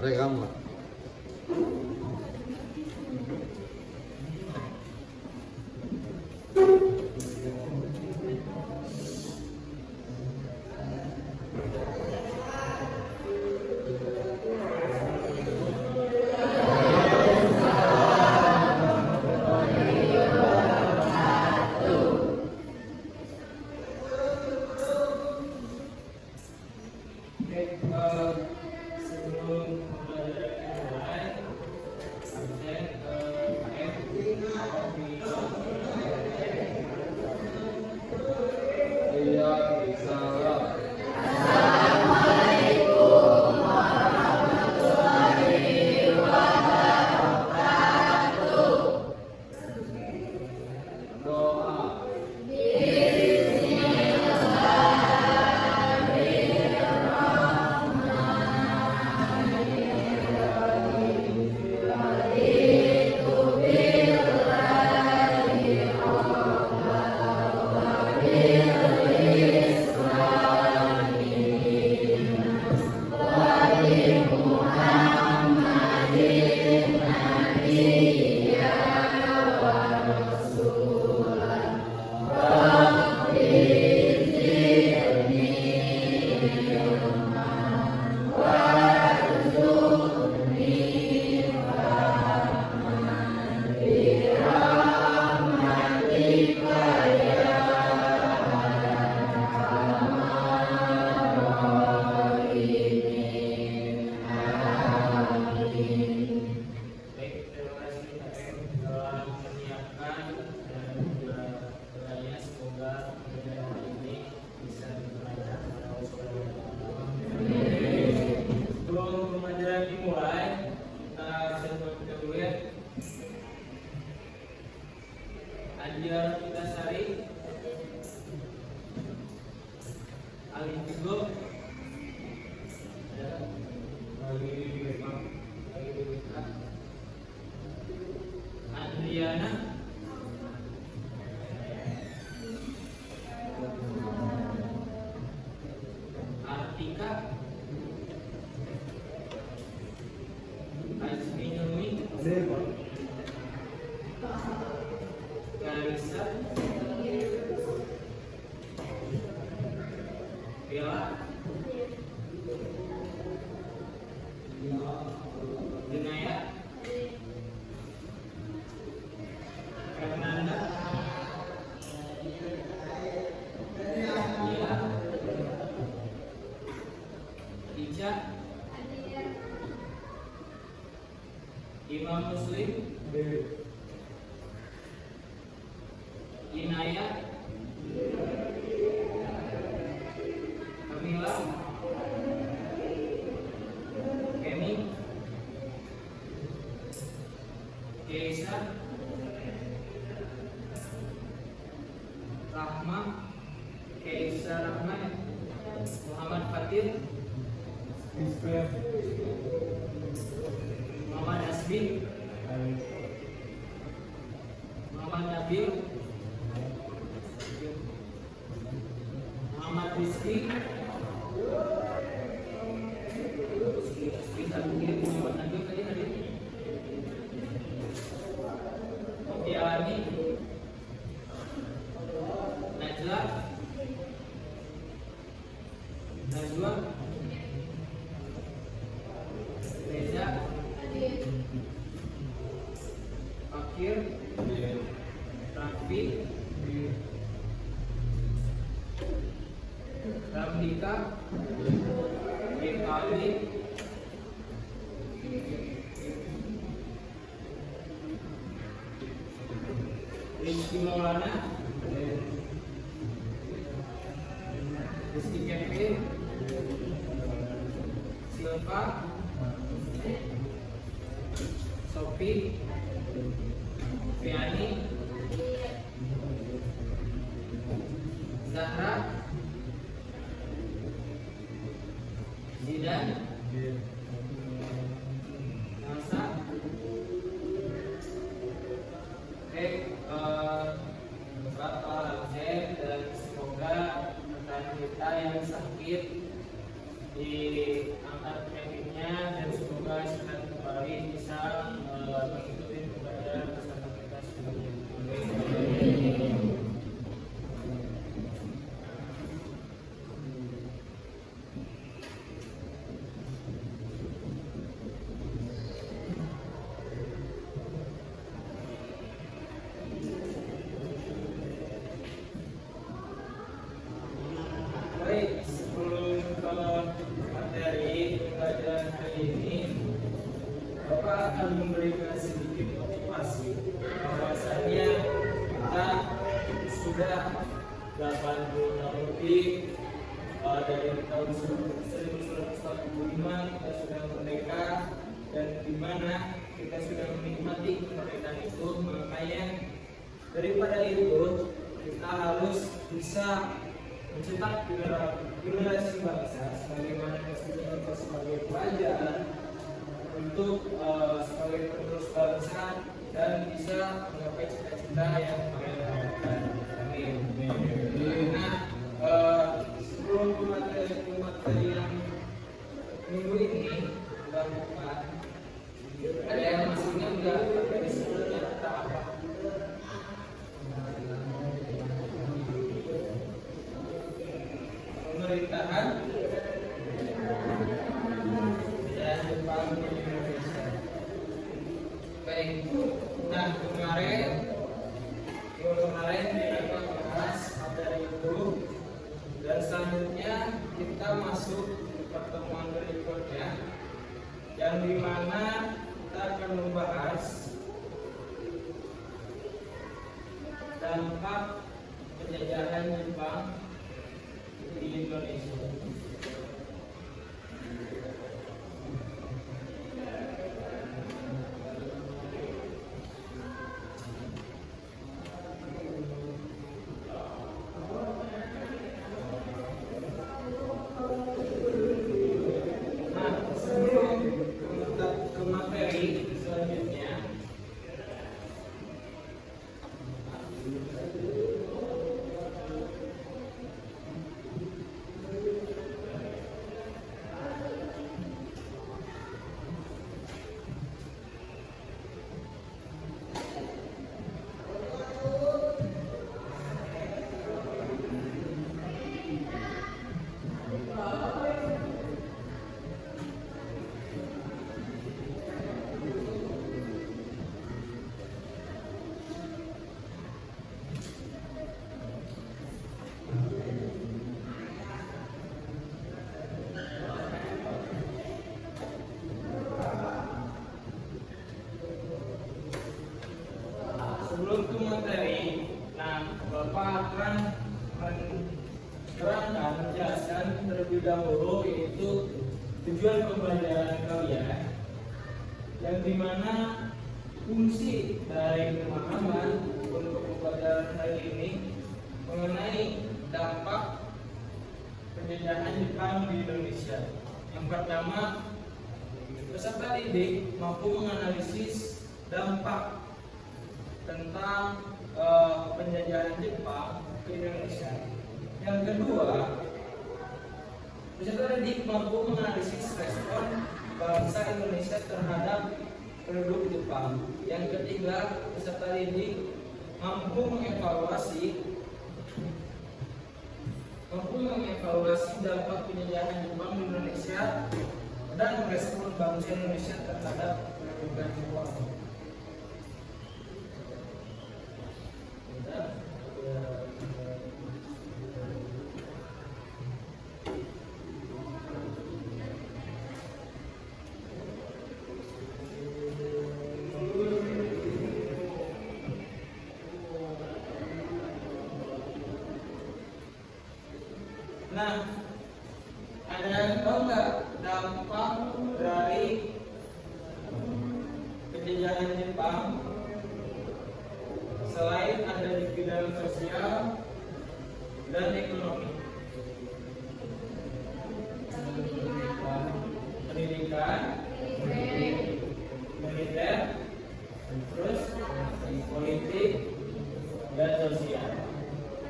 Rekam lah. Imam Muslim, Inayah, Kamila, Kemi, Keisa, Rahma, Keisa Rahma, Muhammad Fatir, Muhammad Asbi, Muhammad Nabil, Muhammad Rizki, Muhammad Nabil tadi Alani, Najla, Najwa, Reza, Fakir, Rafi, Ramdika, Ali, Rizky Maulana, Rizky Kevin, Silva, Sophie, Fiani, Zahra, Zidan, Nasa. Dan semoga rekan kita yang sakit diangkat penyakitnya dan semoga Bapak akan memberikan sedikit motivasi bahwasanya kita sudah 86 lebih dari tahun 1945 kita sudah merdeka, dan di mana kita sudah menikmati kemerdekaan itu. Makanya daripada itu kita harus bisa mencetak generasi bangsa sebagaimana kita sebagai pelajar untuk sebagai penerus bangsa dan bisa menggapai cita-cita yang mereka harapkan. Amin. Nah, sebelum materi yang minggu ini udah buka, ada yang masihnya udah dari sebelumnya tentang apa? Pemerintahan dan Jepang di Indonesia. Baik, nah kemarin kita bahas materi itu, dan selanjutnya kita masuk ke pertemuan berikutnya, yang dimana kita akan membahas dampak penjajahan Jepang di Indonesia. Nah, sebelum ke materi selanjutnya, sebelum ke materi, nah Bapak akan menerangkan, menjelaskan terlebih dahulu yaitu tujuan pembelajaran kalian, yang dimana fungsi dari pemahaman untuk pembelajaran hari ini mengenai dampak penjajahan Jepang di Indonesia. Yang pertama, peserta didik mampu menganalisis dampak tentang penjajahan Jepang ke Indonesia. Yang kedua, peserta didik mampu menganalisis respon bangsa Indonesia terhadap penduduk Jepang. Yang ketiga, peserta didik mampu mengevaluasi dampak penjajahan Jepang di Indonesia dan respon bangsa Indonesia terhadap pendudukan Jepang. Nah, ada yang tahu nggak dampak dari penjajahan Jepang selain ada di bidang sosial dan ekonomi? Pendidikan, militer, terus politik dan sosial.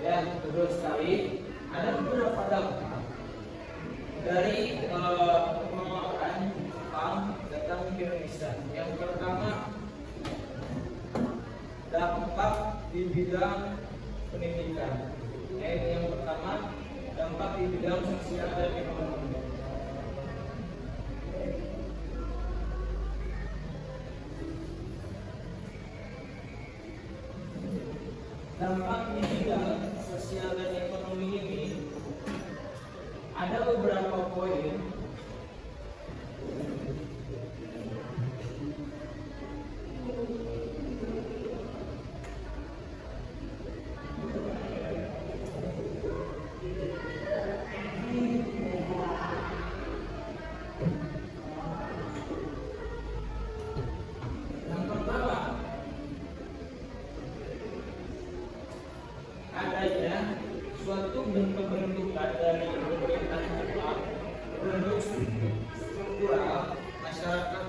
Ya, betul sekali. Ada beberapa dampak dari pengelolaan Jepang datang ke Indonesia. Yang pertama, dampak di bidang pendidikan. Yang pertama, dampak di bidang sosial dan ekonomi. Dampak di bidang sosial dan ekonomi ini ada beberapa poin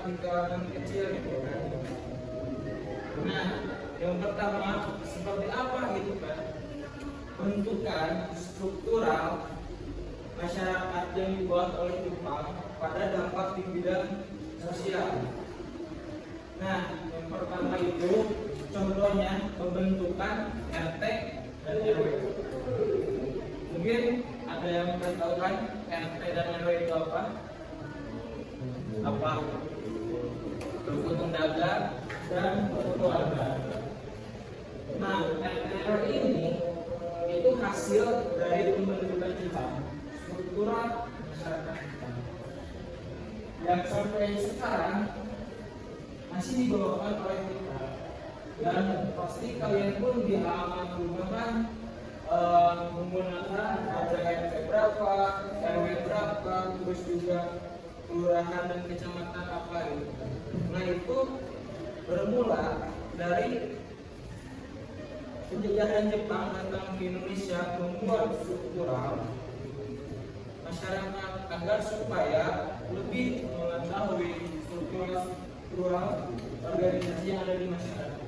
di kalangan kecil gitu kan. Nah, yang pertama seperti apa gitu kan? Bentukan struktural masyarakat yang dibuat oleh Jepang pada dampak di bidang sosial. Nah, yang pertama itu contohnya pembentukan RT dan RW. Mungkin ada yang tahu kan RT dan RW itu apa? Apa? Rukun dagang dan keluarga. Nah, RT RW ini itu hasil dari pembentukan Jepang, struktural masyarakat Jepang, yang sampai sekarang masih dibawakan oleh kita. Dan pasti kalian pun di halaman rumah kan menggunakan ada RT berapa, RW berapa, terus juga kelurahan dan kecamatan apa gitu. Nah, itu bermula dari penjajahan Jepang datang ke Indonesia membuat struktural masyarakat agar supaya lebih mengetahui struktural organisasi yang ada di masyarakat.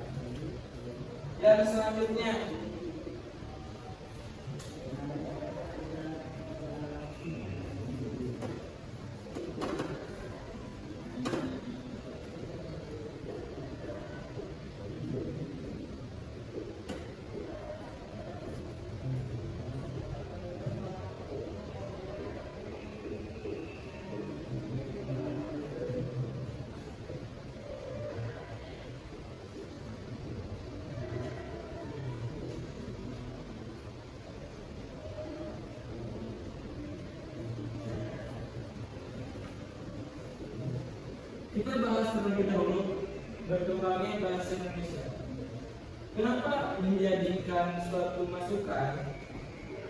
Dan selanjutnya kita bahas terlebih dahulu berkembangnya bahasa Indonesia. Kenapa menjadikan suatu masukan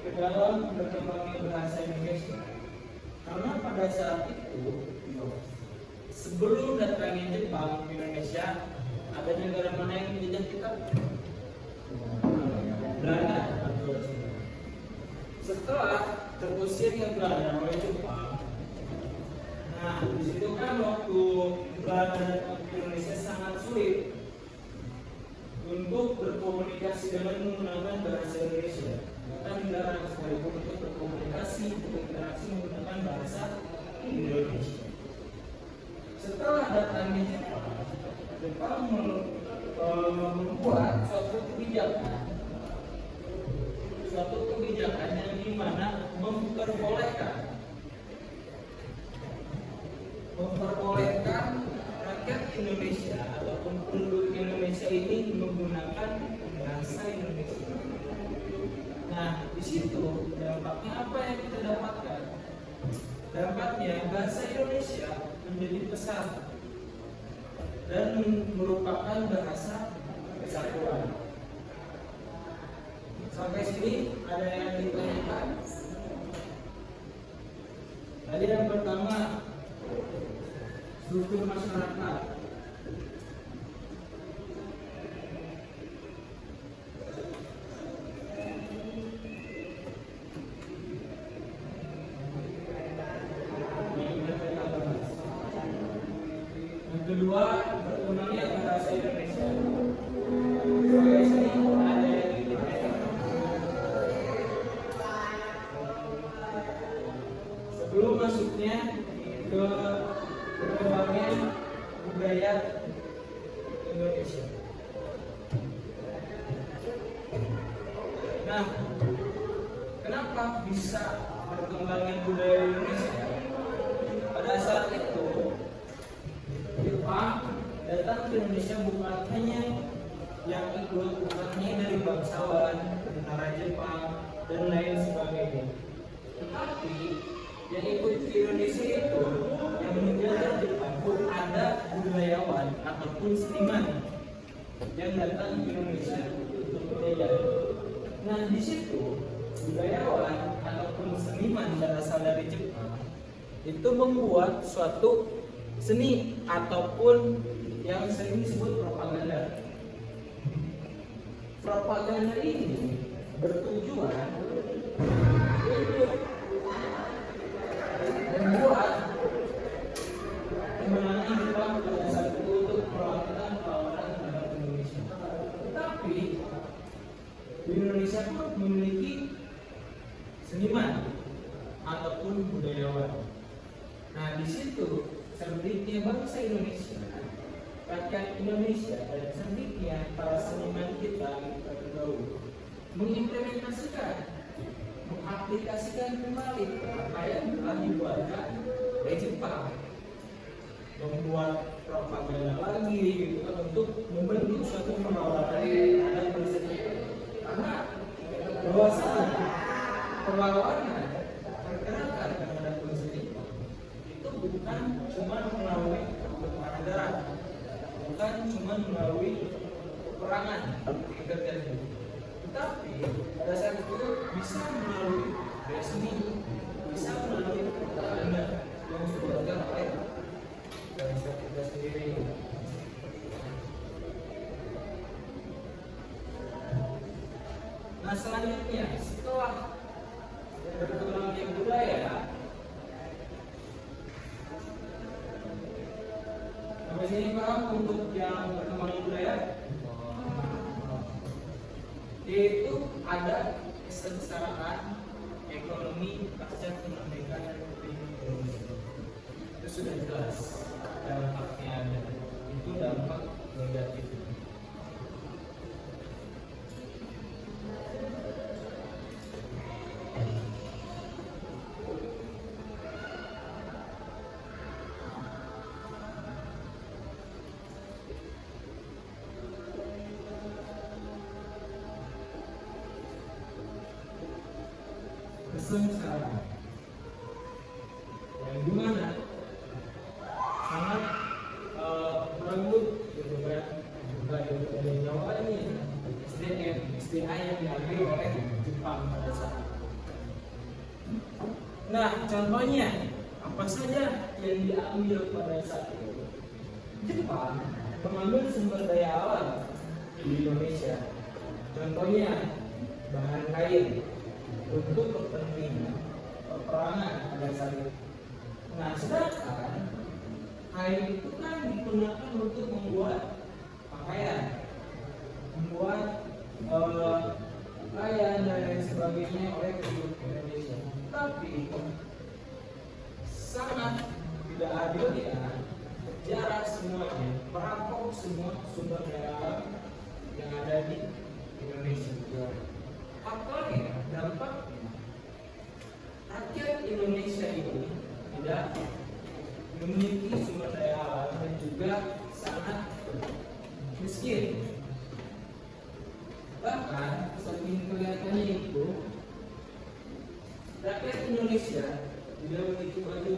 ke dalam berkembangnya bahasa Indonesia? Karena pada saat itu sebelum datangnya Jepang ke Indonesia, ada negara mana yang menjajah kita? Belanda. Setelah terusirnya Belanda oleh Jepang, nah, di situ kan waktu Belanda datang ke Indonesia sangat sulit untuk berkomunikasi dengan menggunakan bahasa Indonesia. Bahkan dilarang sekalipun untuk berkomunikasi, berinteraksi menggunakan bahasa Indonesia. Setelah datangnya Jepang membuat suatu kebijakan yang dimana memperbolehkan rakyat Indonesia ataupun penduduk Indonesia ini menggunakan bahasa Indonesia. Nah, di situ dampaknya apa yang kita dapatkan? Dampaknya bahasa Indonesia menjadi pesat dan merupakan bahasa kesatuan. Sampai sini ada yang ditanyakan? Tadi yang pertama, struktur masyarakat. Yang kedua, berkembangnya bahasa Indonesia. Sampai sini ada yang ditanyakan? Sebelum masuknya ke berkembangnya budaya Indonesia. Nah, kenapa bisa berkembangnya budaya Indonesia? Pada saat itu Jepang datang ke Indonesia bukan hanya yang ikut, bukan hanya dari bangsawan, tentara Jepang dan lain sebagainya, tetapi yang ikut ke Indonesia itu yang menjajah Jepang pun ada budayawan ataupun seniman yang datang ke Indonesia untuk menjajah. Nah, di situ budayawan ataupun seniman berasal dari Jepang itu membuat suatu seni ataupun yang sering disebut propaganda. Propaganda ini bertujuan untuk membuat kemenangan Jepang pada saat itu untuk melakukan perlawanan terhadap Indonesia. Tetapi di Indonesia pun memiliki seniman ataupun budayawan. Nah, di situ cerdiknya bangsa Indonesia, rakyat Indonesia, dan cerdiknya para seniman kita terdahulu mengimplementasikan, mengaplikasikan kembali apa yang telah dibuatkan oleh Jepang, membuat propaganda lagi gitu kan, untuk membentuk suatu perlawanan terhadap bangsa kita. Karena bahwasanya perlawanan pergerakan terhadap bangsa kita itu bukan cuma melalui perang darat, bukan cuma melalui peperangan terjadi, tetapi pada saat itu bisa melalui resmi, bisa melalui propaganda yang dibuatkan oleh bangsa kita sendiri. Nah, selanjutnya setelah berkembangnya budaya, sampai sini paham untuk yang berkembangnya budaya? Yaitu ada kesengsaraan ekonomi pasca kemerdekaan Republik Indonesia. Itu sudah jelas dampaknya ada. Itu dampak negatif. Kesengsaraan yang dimana sangat merenggut gitu kan, juga dari nyawanya SDA yang diambil oleh Jepang pada saat itu. Nah, contohnya apa saja yang diambil pada saat itu? Jepang mengambil sumber daya alam di Indonesia, contohnya bahan kain untuk kepentingan peperangan pada saat itu. Nah, sedangkan kain itu kan digunakan untuk membuat pakaian, membuat pakaian dan lain sebagainya oleh penduduk Indonesia. Tapi sangat tidak adil ya, jarang semuanya merampok semua sumber daya alam yang ada di Indonesia. Apalagi dampaknya rakyat Indonesia ini tidak memiliki sumber daya alam dan juga sangat miskin. Bahkan saking kelihatannya itu rakyat Indonesia tidak memiliki baju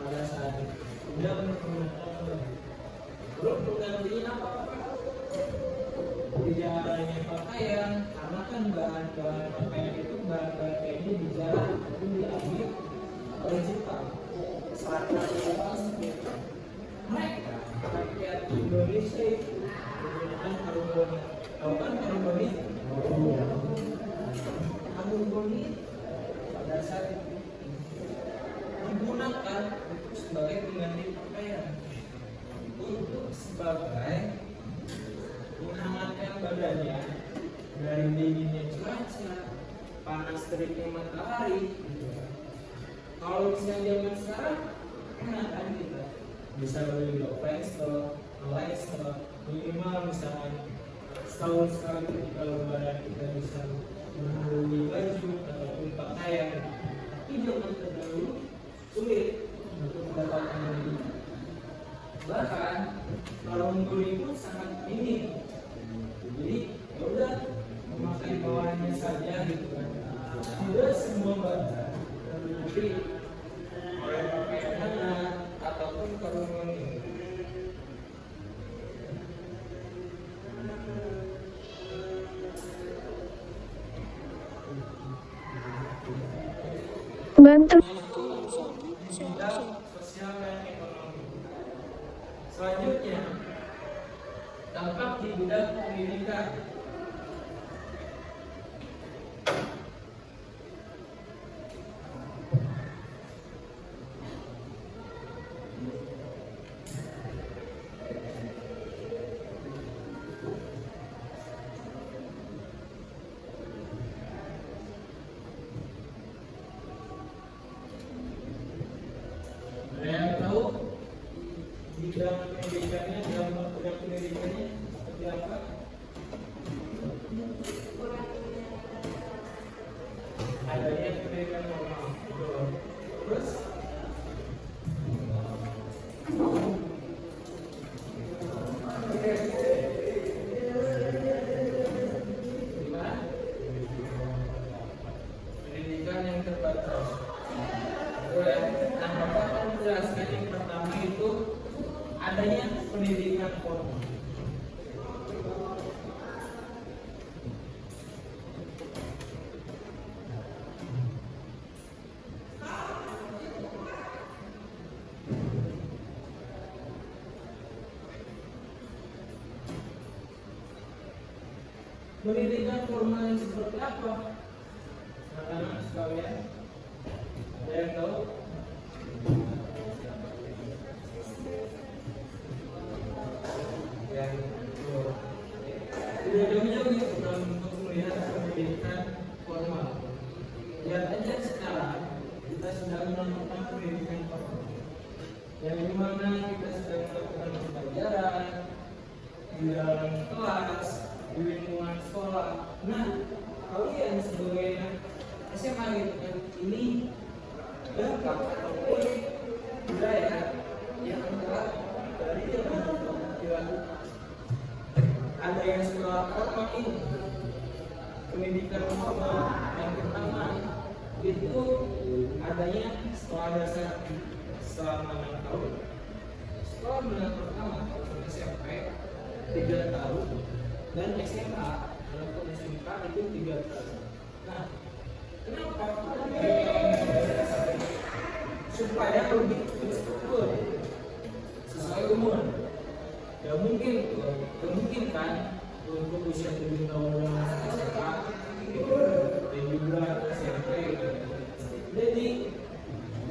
pada saat itu, tidak menggunakan baju, belum menggantinya apa-apa. Tidak adanya pakaian, karena kan bahan pakaian itu kayaknya di jalan itu diambil oleh Jepang. Saat Jepang mereka rakyat Indonesia itu menggunakan karung boni. Tahu kan karung boni? Karung boni pada saat itu digunakan sebagai pengganti pakaian, untuk sebagai menghangatkan badannya dari dinginnya cuaca, panas teriknya matahari. Kalau misalnya zaman sekarang, enak kan kita bisa beli Lexel, minimal misalnya setahun sekali ketika lebaran kita bisa membeli baju ataupun pakaian. Tapi zaman terdahulu sulit untuk mendapatkan baju. Bahkan kalau membeli pun sangat minim. Jadi ya udah memakai bawahannya saja gitu kan. Tidak semua barang terbeli oleh pakaian anak ataupun karung ini. Bantu. Sosial dan ekonomi. Selanjutnya, dampak di bidang pendidikan. bidang pendidikannya, dalam bidang pendidikannya seperti apa? Adanya pendidikan formal. Terus gimana? Pendidikan yang terbatas. Nah, Bapak akan menjelaskan yang pertama itu adanya pendidikan formal. Pendidikan formal yang seperti apa? Anak-anak sekalian, ada yang tahu? Tidak jauh-jauh gitu untuk melihat pendidikan formal. Lihat aja sekarang kita sedang melakukan pendidikan formal, yang dimana kita sedang melakukan pembelajaran di dalam kelas, di lingkungan sekolah. Nah, kalian sebagai SMA gitu kan, ini dampak ataupun budaya yang telah dari zaman dilakukan. Ada yang sekolah formal ini, pendidikan formal yang pertama itu adanya sekolah dasar selama 6 tahun, sekolah menengah pertama SMP 3 tahun, dan SMA ataupun SMK itu 3 tahun. Nah, kenapa? Supaya lebih struktur sesuai umur. Ya mungkin kan untuk usia 7 tahun SMK dan juga SMP. Jadi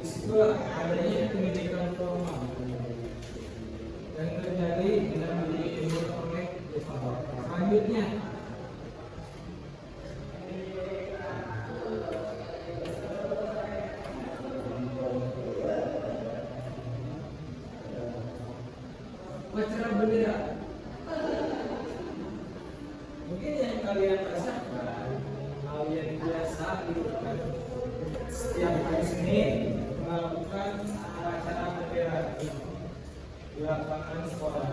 disitulah adanya pendidikan formal yang terjadi dengan diiringi oleh selanjutnya. Upacara bendera. Mungkin yang kalian rasakan hal yang biasa gitu kan. Setiap hari Senin melakukan upacara bendera di lapangan sekolah.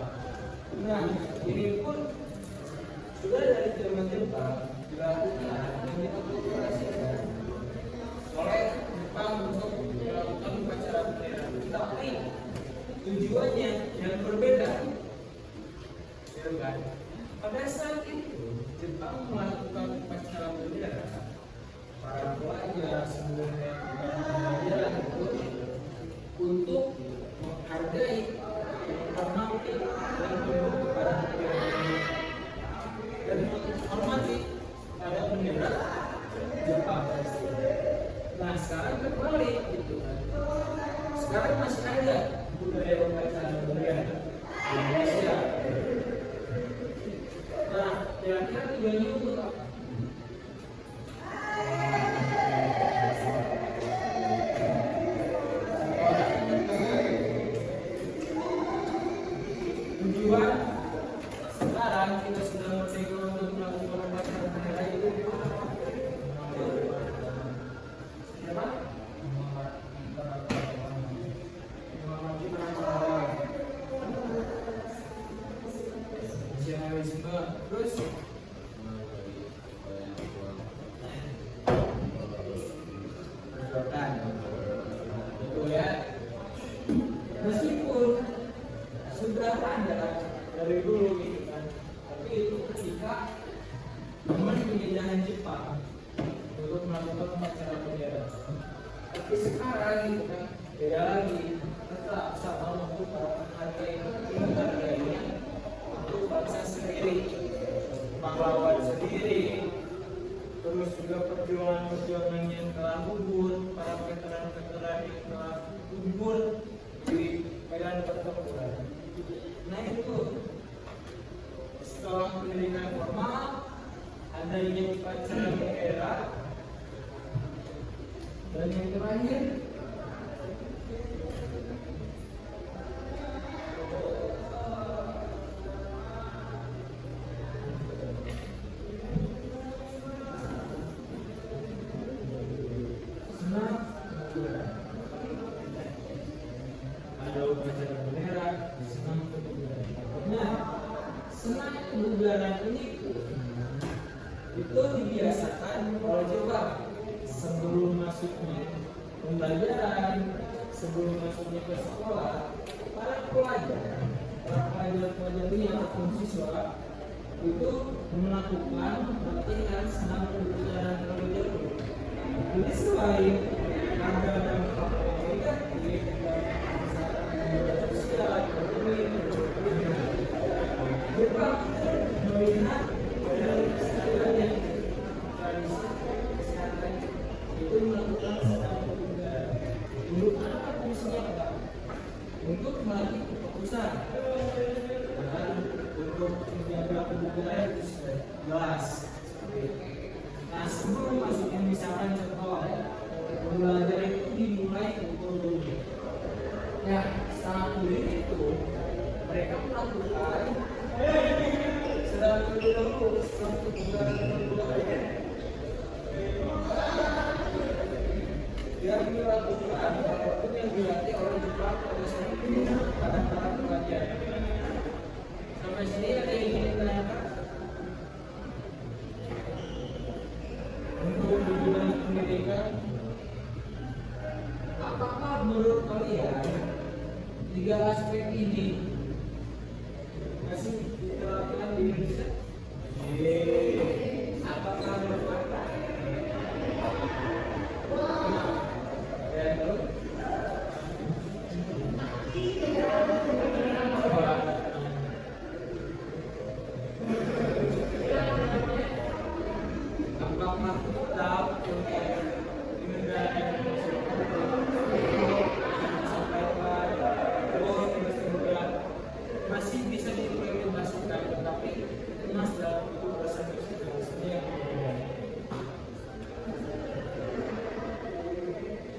Nah, ini pun sudah dari zaman Jepang dilakukan dan dipopulasikan oleh Jepang untuk melakukan upacara bendera. Tapi tujuannya yang berbeda, ya kan? Pada saat itu Jepang melakukan upacara bendera, para pelajar sebenarnya pelajaran itu untuk menghargai, menghormati dan mendukung pada bendera dan menghormati pada bendera Jepang. Nah, sekarang kembali gitu kan. Sekarang masih ada budaya upacara bendera di Indonesia. Nah, kira-kira tujuannya untuk apa? Tujuan sekarang kita sudah merdeka untuk melakukan upacara bendera itu apa? Nasionalisme, terus perbuatan, itu ya. Meskipun sudah ada dari dulu gitu kan, tapi itu ketika zaman penjajahan Jepang untuk melakukan upacara bendera. Tapi sekarang gitu kan, beda lagi, tetap sama untuk menghargai untuk bangsa sendiri, pahlawan sendiri, terus juga perjuangan yang telah gugur, para veteran-veteran yang telah gugur di medan pertempuran. Nah itu setelah pendidikan formal, adanya upacara bendera, dan yang terakhir negara penyebut itu dibiasakan oleh Jepang sebelum masuknya pembelajaran, sebelum masuknya ke sekolah, para pelajar ini ataupun siswa itu melakukan latihan senam berbicara terlebih dahulu. Jadi selain ada dampak negatif dan sosial ekonomi, Jepang melihat dari istilahnya tradisi kesehatan itu melakukan senam berbicara. Untuk apa fungsinya Pak? Untuk melatih kefokusan dan untuk menjaga kebugaran itu sudah jelas. Nah, sebelum masuknya misalkan contoh belajar itu dimulai pukul 7. Ya, setengah 7 itu mereka melakukan sedang dulu satu kebugaran yang dilakukan apapun yang dilatih oleh Jepang pada para pelajar. Sampai sini ada yang ingin ditanyakan? Untuk di bidang pendidikan, apakah menurut kalian 3 aspek ini masih diterapkan di Indonesia? Apakah relevan? Ya, terus? Apakah tetap di negara yang masih bisa diimplementasikan, tetapi emas dalam itu persen-persentasenya yang berbeda.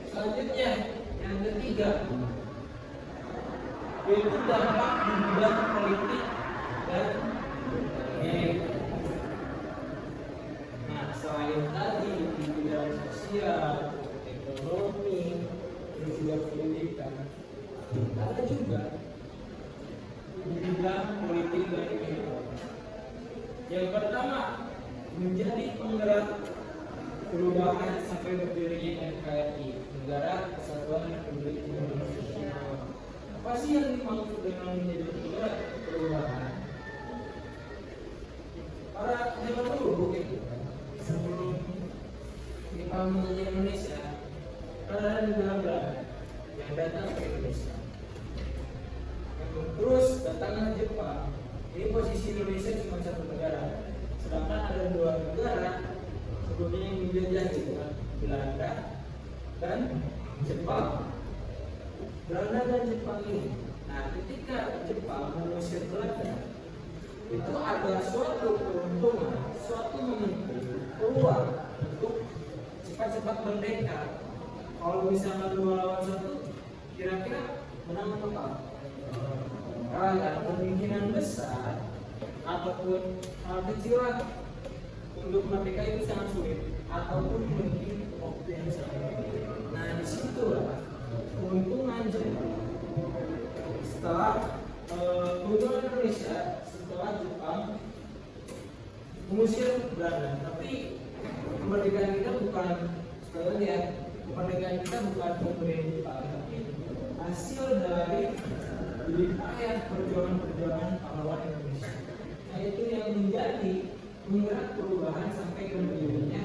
Selanjutnya, yang ketiga, yaitu dampak di bidang politik dan ekonomi. Nah, selain tadi di bidang sosial, ekonomi, dan juga pendidikan, ada juga di bidang politik dan ekonomi. Yang pertama, menjadi penggerak perubahan sampai berdirinya NKRI, Negara Kesatuan Republik Indonesia. Apa sih yang dimaksud dengan menjadi penggerak perubahan? Para zaman dulu gitu, sebelum kita menjadi Indonesia, ada negara Belanda yang datang ke Indonesia. Terus datanglah Jepang. Ini posisi Indonesia cuma satu negara, sedangkan ada 2 negara sebelumnya yang menjajah gitu kan, Belanda dan Jepang. Belanda dan Jepang ini. Nah, ketika Jepang mengusir Belanda, itu ada suatu keuntungan, suatu momentum, peluang untuk cepat-cepat merdeka. Kalau misalnya 2 lawan 1, kira-kira menang atau kalah? Karena kemungkinan besar ataupun hal kecil lah untuk merdeka itu sangat sulit ataupun mungkin waktu yang sangat. Nah, disitulah keuntungan Jepang setelah keuntungan Indonesia setelah Jepang mengusir Belanda. Tapi kemerdekaan kita bukan, sekali lagi ya, kemerdekaan kita bukan pemberian Jepang, tapi hasil dari payah perjuangan pahlawan Indonesia. Nah, itu yang menjadi penggerak perubahan sampai ke berdirinya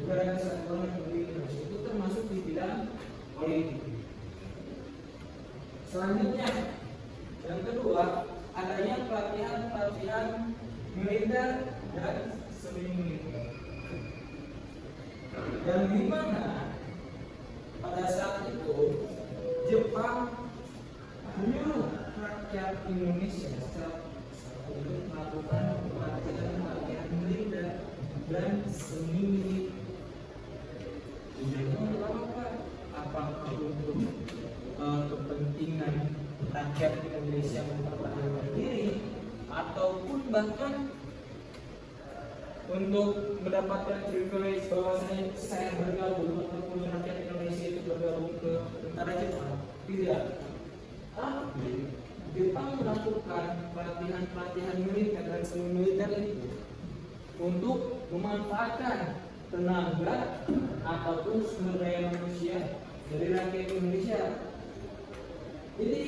Negara Kesatuan Republik Indonesia. Itu termasuk di bidang politik. Selanjutnya, yang kedua, adanya pelatihan militer dan semi militer. Yang dimana pada saat itu Jepang menyuruh rakyat Indonesia secara untuk melakukan pelatihan militer dan semi militer. Tujuannya untuk apa? Apakah untuk kepentingan rakyat Indonesia mempertahankan diri, ataupun bahkan untuk mendapatkan privilege bahwasanya saya bergabung ataupun rakyat Indonesia itu bergabung ke tentara Jepang? Tidak. Tapi Jepang melakukan pelatihan militer dan semi militer itu untuk memanfaatkan tenaga ataupun sumber daya manusia dari rakyat Indonesia. Jadi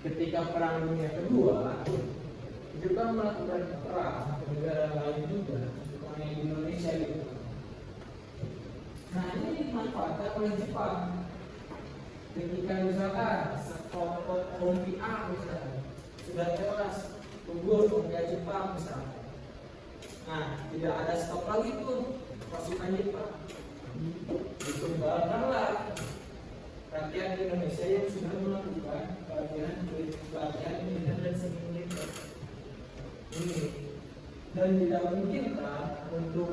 ketika Perang Dunia Kedua Jepang melakukan perang ke negara lain juga, bukan hanya di Indonesia gitu. Nah ini dimanfaatkan oleh Jepang. Ketika misalkan sekelompok kompi A misalkan sudah tewas gugur ke Jepang misalkan, nah tidak ada stok lagi tuh pasukan Jepang, dikembangkanlah rakyat Indonesia yang sudah melakukan pelatihan militer dan semi militer ini, dan tidak mungkin untuk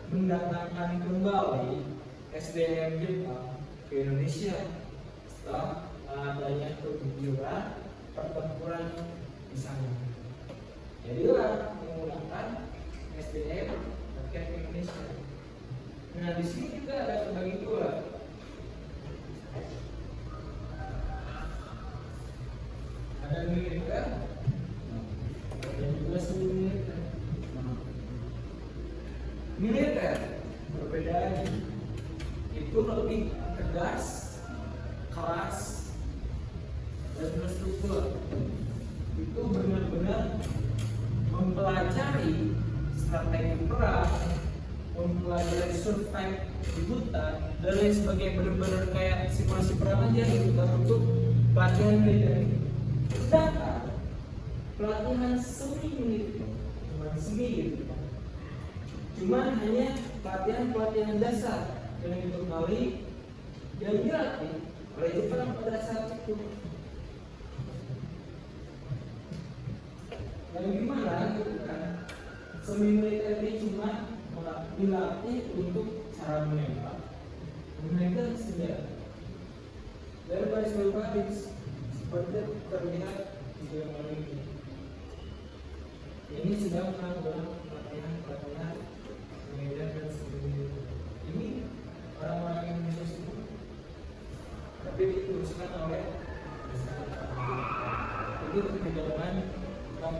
mendatangkan kembali SDM Jepang ke Indonesia setelah adanya keguguran pertempuran di sana. Jadilah menggunakan SDM rakyat Indonesia. Nah di sini kita ada terbagi dua. Ada militer dan juga semi militer. Militer perbedaannya itu lebih tegas, keras, dan terstruktur. Itu benar-benar mempelajari strategi perang, mempelajari survive di hutan dan lain sebagainya, benar-benar kayak simulasi perang aja gitu untuk pelatihan militer. Sedangkan pelatihan semi militer cuman hanya pelatihan dasar yang dibekali yang dilatih oleh Jepang pada saat itu. Yang dimana gitu kan, semi militer ini cuma dilatih untuk cara menembak, menggunakan senjata dan baris seperti terlihat di gambar ini. Ini sedang melakukan pelatihan militer dan semi militer. Ini orang-orang Indonesia semua, tapi diteruskan oleh itu kebijakan Trump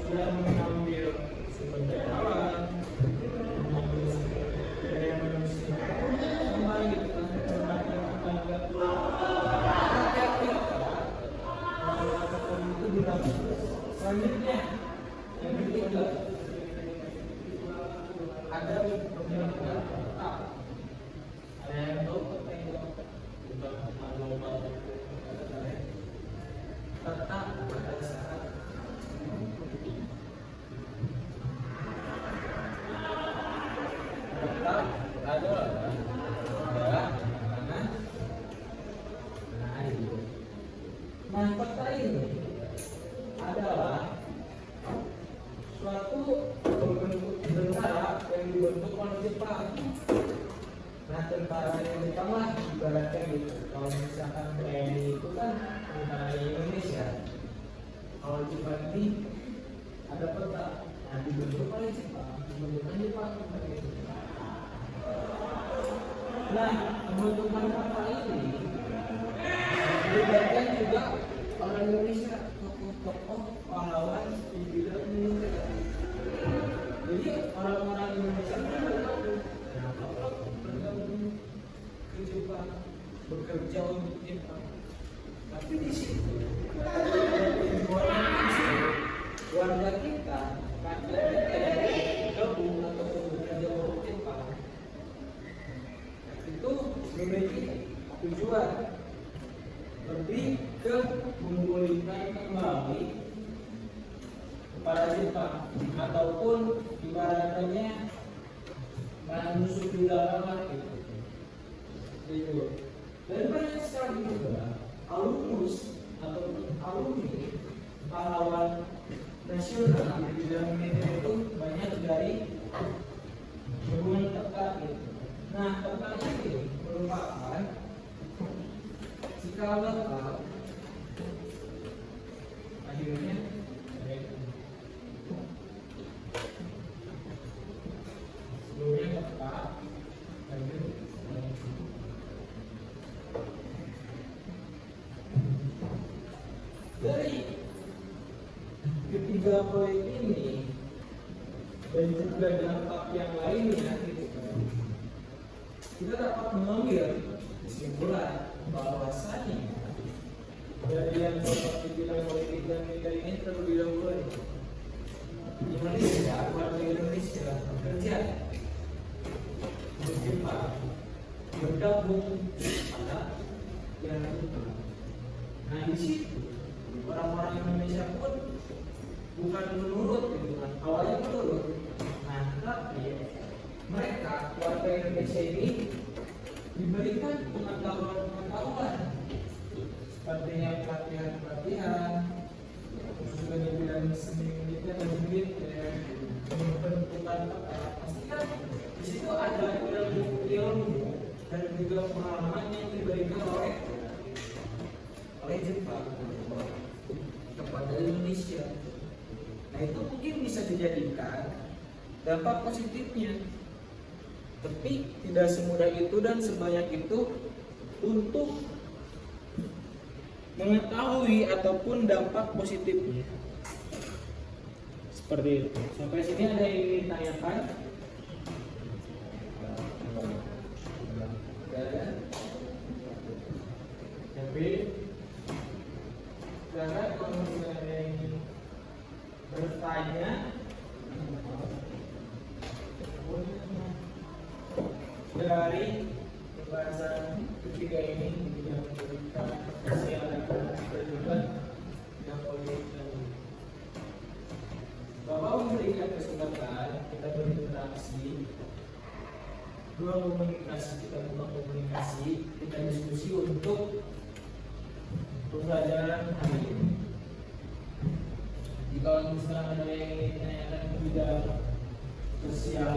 sudah mengambil sumber daya alam, mengambil sumber daya manusia, kembali gitu kan, tenaga rakyat kita melakukan itu dilakukan. Selanjutnya yang ketiga ada pembentukan peta. Ada yang tahu peta itu peta pada saat peta adalah tanah air. Nah peta ini adalah suatu bentuk tentara yang dibentuk oleh Jepang. Nah tentara yang Jepang lah ibaratnya gitu. Kalau misalkan TNI itu kan tentara Indonesia, kalau Jepang ini ada peta, nah dibentuk oleh Jepang, dibentukan Jepang seperti itu. Nah pembentukan peta ini melibatkan juga orang Indonesia, tokoh pahlawan di bidang militer. Jadi orang-orang Indonesia bergabung ke Jepang, bekerja untuk Jepang. Tapi di situ warga kita, rakyat kita yang bergabung atau bekerja untuk Jepang itu memiliki tujuan lebih ke memulihkan kembali kepada Jepang ataupun ibaratnya menusuk dalam gitu. Dan banyak sekali juga alumnus ataupun alumni pahlawan nasional di bidang militer itu banyak dari hubungan dekat gitu. Nah tentang ini merupakan cikal bakal akhirnya sebelumnya Bapak lanjut. Dari ketiga proyek ini dan juga dampak yang lainnya, gitu kan, kita dapat mengambil kesimpulan bahwasanya dari yang seperti bilang politik dan media ini terlebih dahulu Indonesia, warga Indonesia bekerja berjumpa bergabung pada yang itu. Nah di situ orang-orang Indonesia pun bukan menurut, gitu kan, awalnya menurut. Nah tapi mereka warga Indonesia ini diberikan pengetahuan seperti yang pelatihan juga di bidang seni militer dan militer pembentukan pasti kan di situ ada ilmu dan juga pengalaman yang diberikan oleh Jepang kepada Indonesia. Nah itu mungkin bisa dijadikan dampak positifnya, tapi tidak semudah itu dan sebanyak itu untuk mengetahui ataupun dampak positifnya. Seperti itu. Sampai sini ada yang ingin ditanyakan? Tapi karena kalau misalnya ada yang ingin bertanya, dari pembahasan ketiga ini yang memberikan kesialan kita juga yang politik, Bapak memberikan kesempatan kita berinteraksi, buka komunikasi, kita diskusi untuk pembelajaran hari ini. Jika misalnya ada yang ingin ditanyakan ke bidang sosial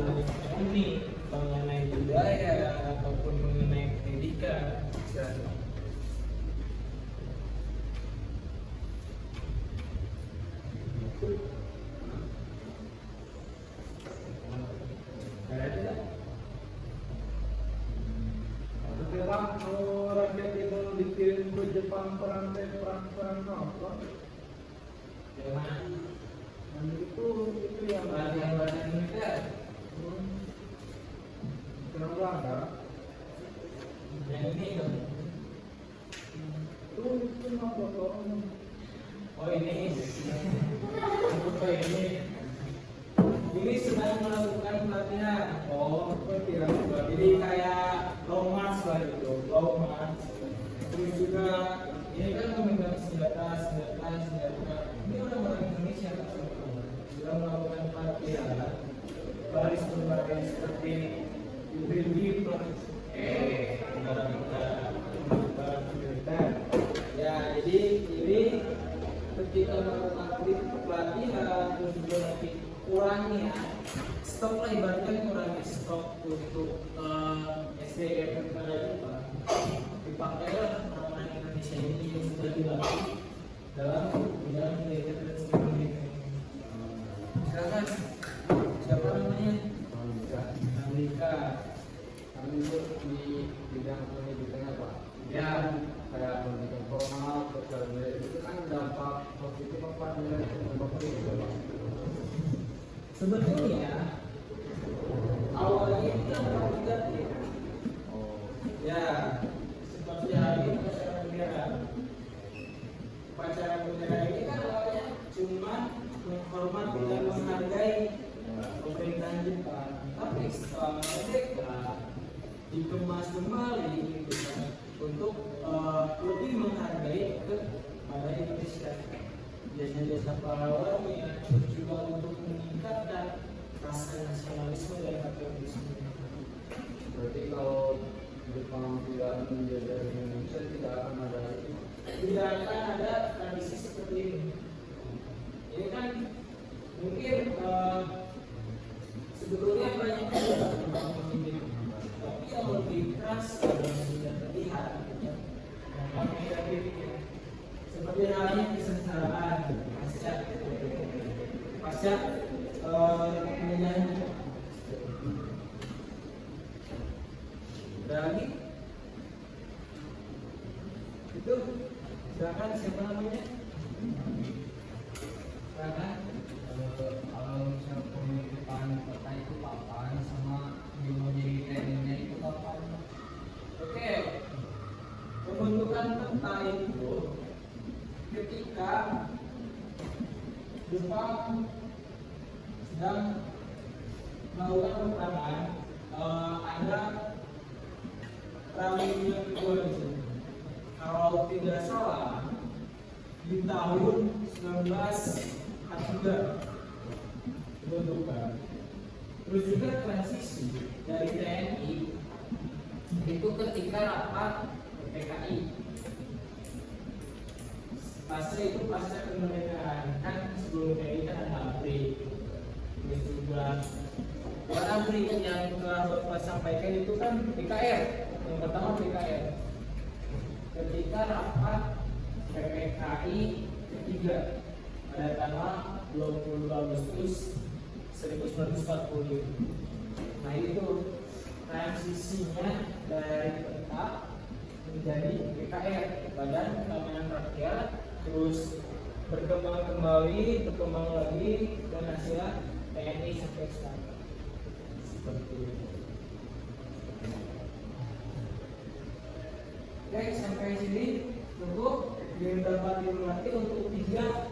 ini mengenai budaya ataupun mengenai pendidikan, silakan. Jepang, rakyat itu dikirim ke Jepang perang apa? Jangan Dan itu yang latihan militer. kenapa ada? Yang ini dong. Itu apa toh? Oh ini. Ini sedang melakukan pelatihan. Oh, pelatihan. Jadi kayak low march lah gitu, low march. Terus juga ini kan memegang senjata. Ini orang-orang Indonesia kan sudah melakukan pelatihan baris berbaris seperti UBD, barang militer. Ya, jadi ini ketika melakukan pelatihan terus juga nanti kurangnya stok lah, ibaratnya kurangi stok untuk SDM pada Jepang, dipakailah orang-orang Indonesia ini yang sudah dilatih dalam bidang militer dan sebagainya. Silakan, siapa namanya? Amerika. Kami itu di bidang pendidikan apa? Ya, Kayak pendidikan formal, sosial media itu kan dampak positif apa negatif dampak positif? sebetulnya awalnya itu kan negatif. Ya, seperti hari ini upacara bendera ini kan awalnya cuma menghormati dan menghargai pemerintahan Jepang, tapi setelah merdeka dikemas kembali gitu kan, untuk lebih menghargai kepada Indonesia, jasa-jasa pahlawannya, juga untuk meningkatkan rasa nasionalisme dan patriotisme. Berarti kalau Jepang tidak menjajah Indonesia tidak akan ada itu. Tidak akan ada tradisi seperti ini. Ini kan mungkin sebetulnya banyak juga pemimpin, tapi yang lebih keras adalah sudah terlihat negatifnya. Seperti halnya kesengsaraan pasca penjajahan Jepang. Lagi itu silakan, siapa namanya? ketika Jepang sedang melakukan peperangan, ada perang dunia kedua di sini. Kalau tidak salah, di tahun 1943 dibentukkan. Terus juga transisi dari TNI itu ketika rapat PKI. Pasca kemerdekaan, kan sebelum PKI kan ada ABRI. Terus juga ABRI yang telah Bapak sampaikan itu kan PKR. Yang pertama PKR. Ketika rapat PPKI ketiga pada tanggal 22 Agustus 1945. Nah itu transisinya dari tetap menjadi PKR, Badan Keamanan Rakyat, terus berkembang lagi dan hasilnya TNI sampai sekarang. Seperti itu. Oke, sampai sini cukup. Yang dapat dimengerti untuk tiga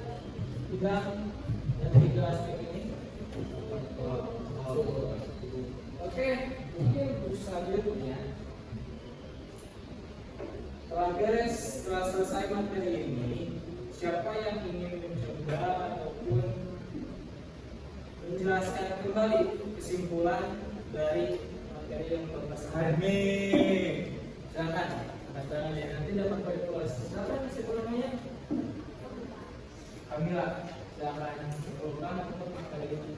aspek ini. Oke, mungkin untuk selanjutnya setelah selesai materi ini, siapa yang ingin mencoba ataupun menjelaskan kembali kesimpulan dari materi yang Bapak sampaikan? Silakan, katakan ya, nanti dapat kalkulasi. Silakan kesimpulannya. Kamila, silakan simpulkan untuk materi ini.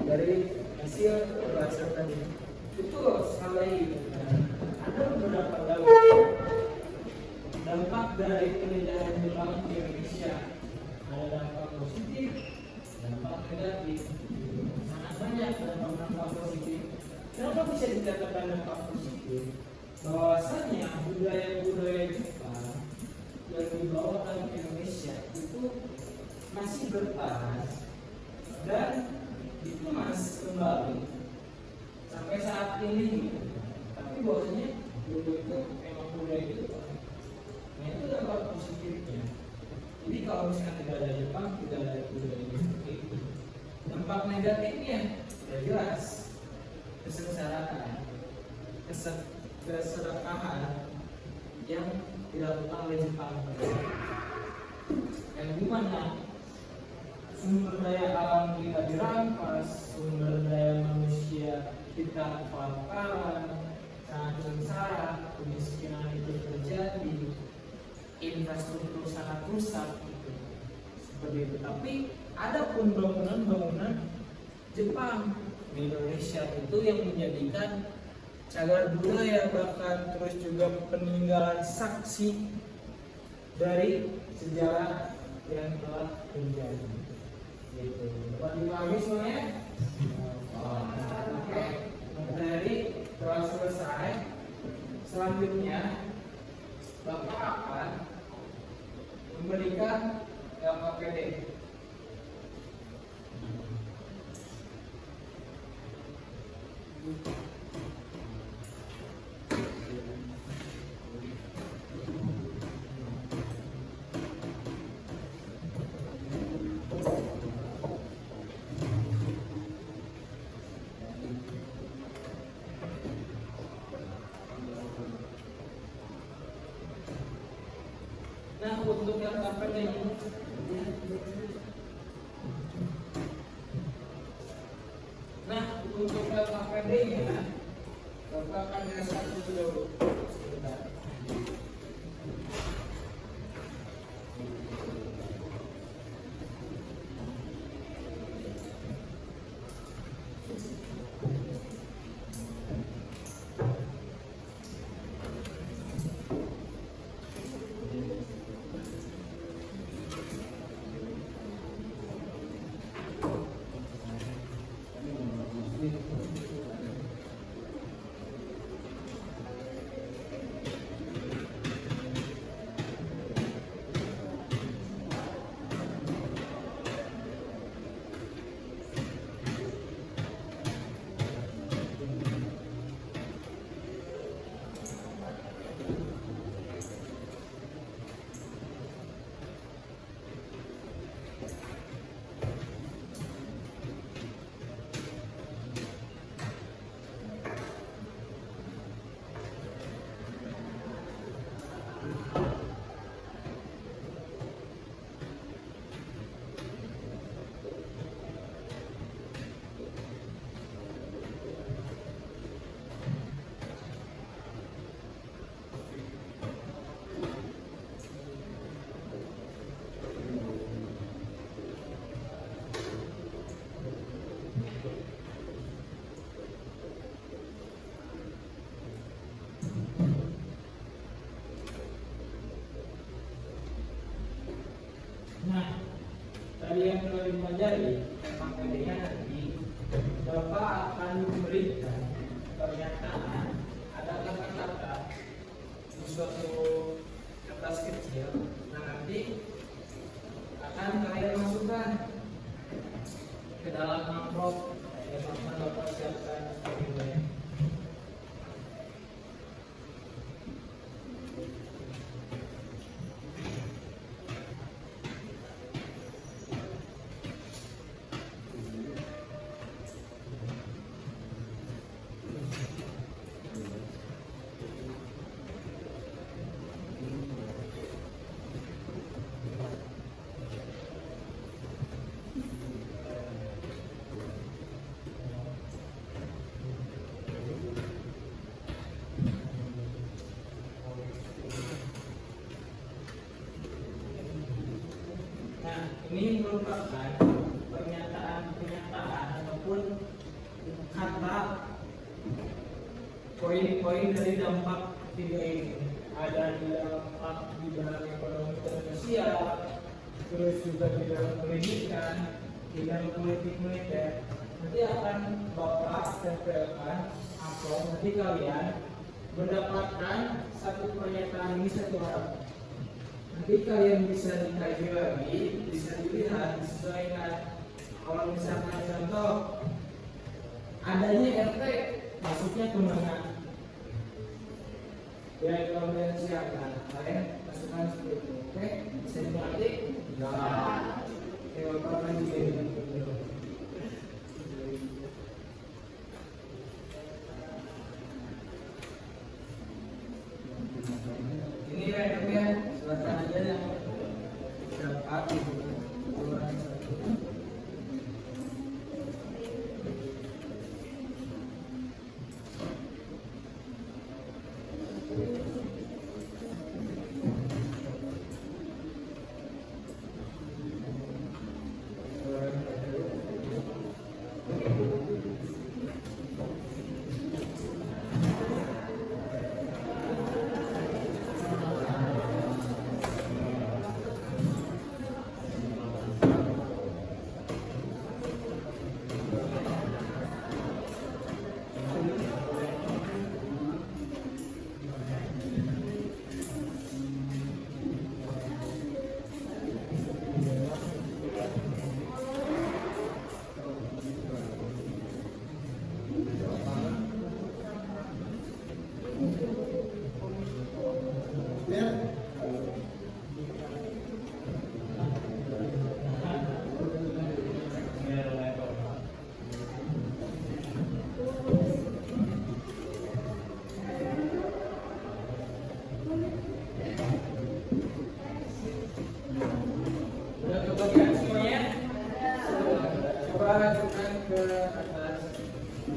Dari hasil pembahasan tadi itu sekali ada beberapa dampak dari penindakan Jepang di Indonesia. Ada dampak positif, dampak negatif, sangat banyak dampak positif. Kenapa bisa dikatakan dampak positif? Bahwasanya budaya-budaya Jepang yang dibawa ke Indonesia itu masih bertahan dan dikemas kembali sampai saat ini. Tapi bahwasanya dulu itu memang budaya itu, nah itu dampak positifnya. Jadi kalau misalnya tidak ada Jepang, tidak ada budaya seperti itu. Dampak negatifnya ya jelas, kesengsaraan, keserakahan yang dilakukan oleh Jepang, yang dimana sumber daya alam kita dirampas, sumber daya manusia kita kelaparan, sangat sengsara, kemiskinan itu terjadi, infrastruktur sangat rusak gitu. Seperti itu. Tapi ada pun bangunan-bangunan Jepang di Indonesia itu yang menjadikan cagar budaya, bahkan terus juga peninggalan saksi dari sejarah yang telah terjadi. Gitu. Dapat dipahami semuanya? Oke. Materi telah selesai. Selanjutnya Bapak akan memberikan LKPD. Nah, untuk jangka pendek ini, nah untuk jangka pendeknya, Bapak akan satu dulu. Sebentar. Nah, tadi yang telah dipelajari tentang pendeknya nanti, Bapak akan memberikan pernyataan ada kata-kata di suatu kertas kecil. Nah, nanti akan kalian masukkan ke dalam amplop yang akan Bapak siapkan sebagai ini merupakan pernyataan ataupun kata poin-poin dari dampak tiga ini. Ada di dampak di dalam ekonomi dan sosial, terus juga di dalam pendidikan, di dalam politik militer. Nanti akan Bapak tempelkan amplop, nanti kalian mendapatkan satu pernyataan ini satu hal. Nanti kalian bisa dikaji lagi, bisa dilihat, disesuaikan. Kalau misalkan contoh adanya RT, masuknya kemana? Ya kalau kalian siapkan, kalian masukkan seperti itu. Oke, bisa dimengerti? Ya. Oke, Bapak akan juga. Ini ya, silakan aja yang dapat itu. ke atas.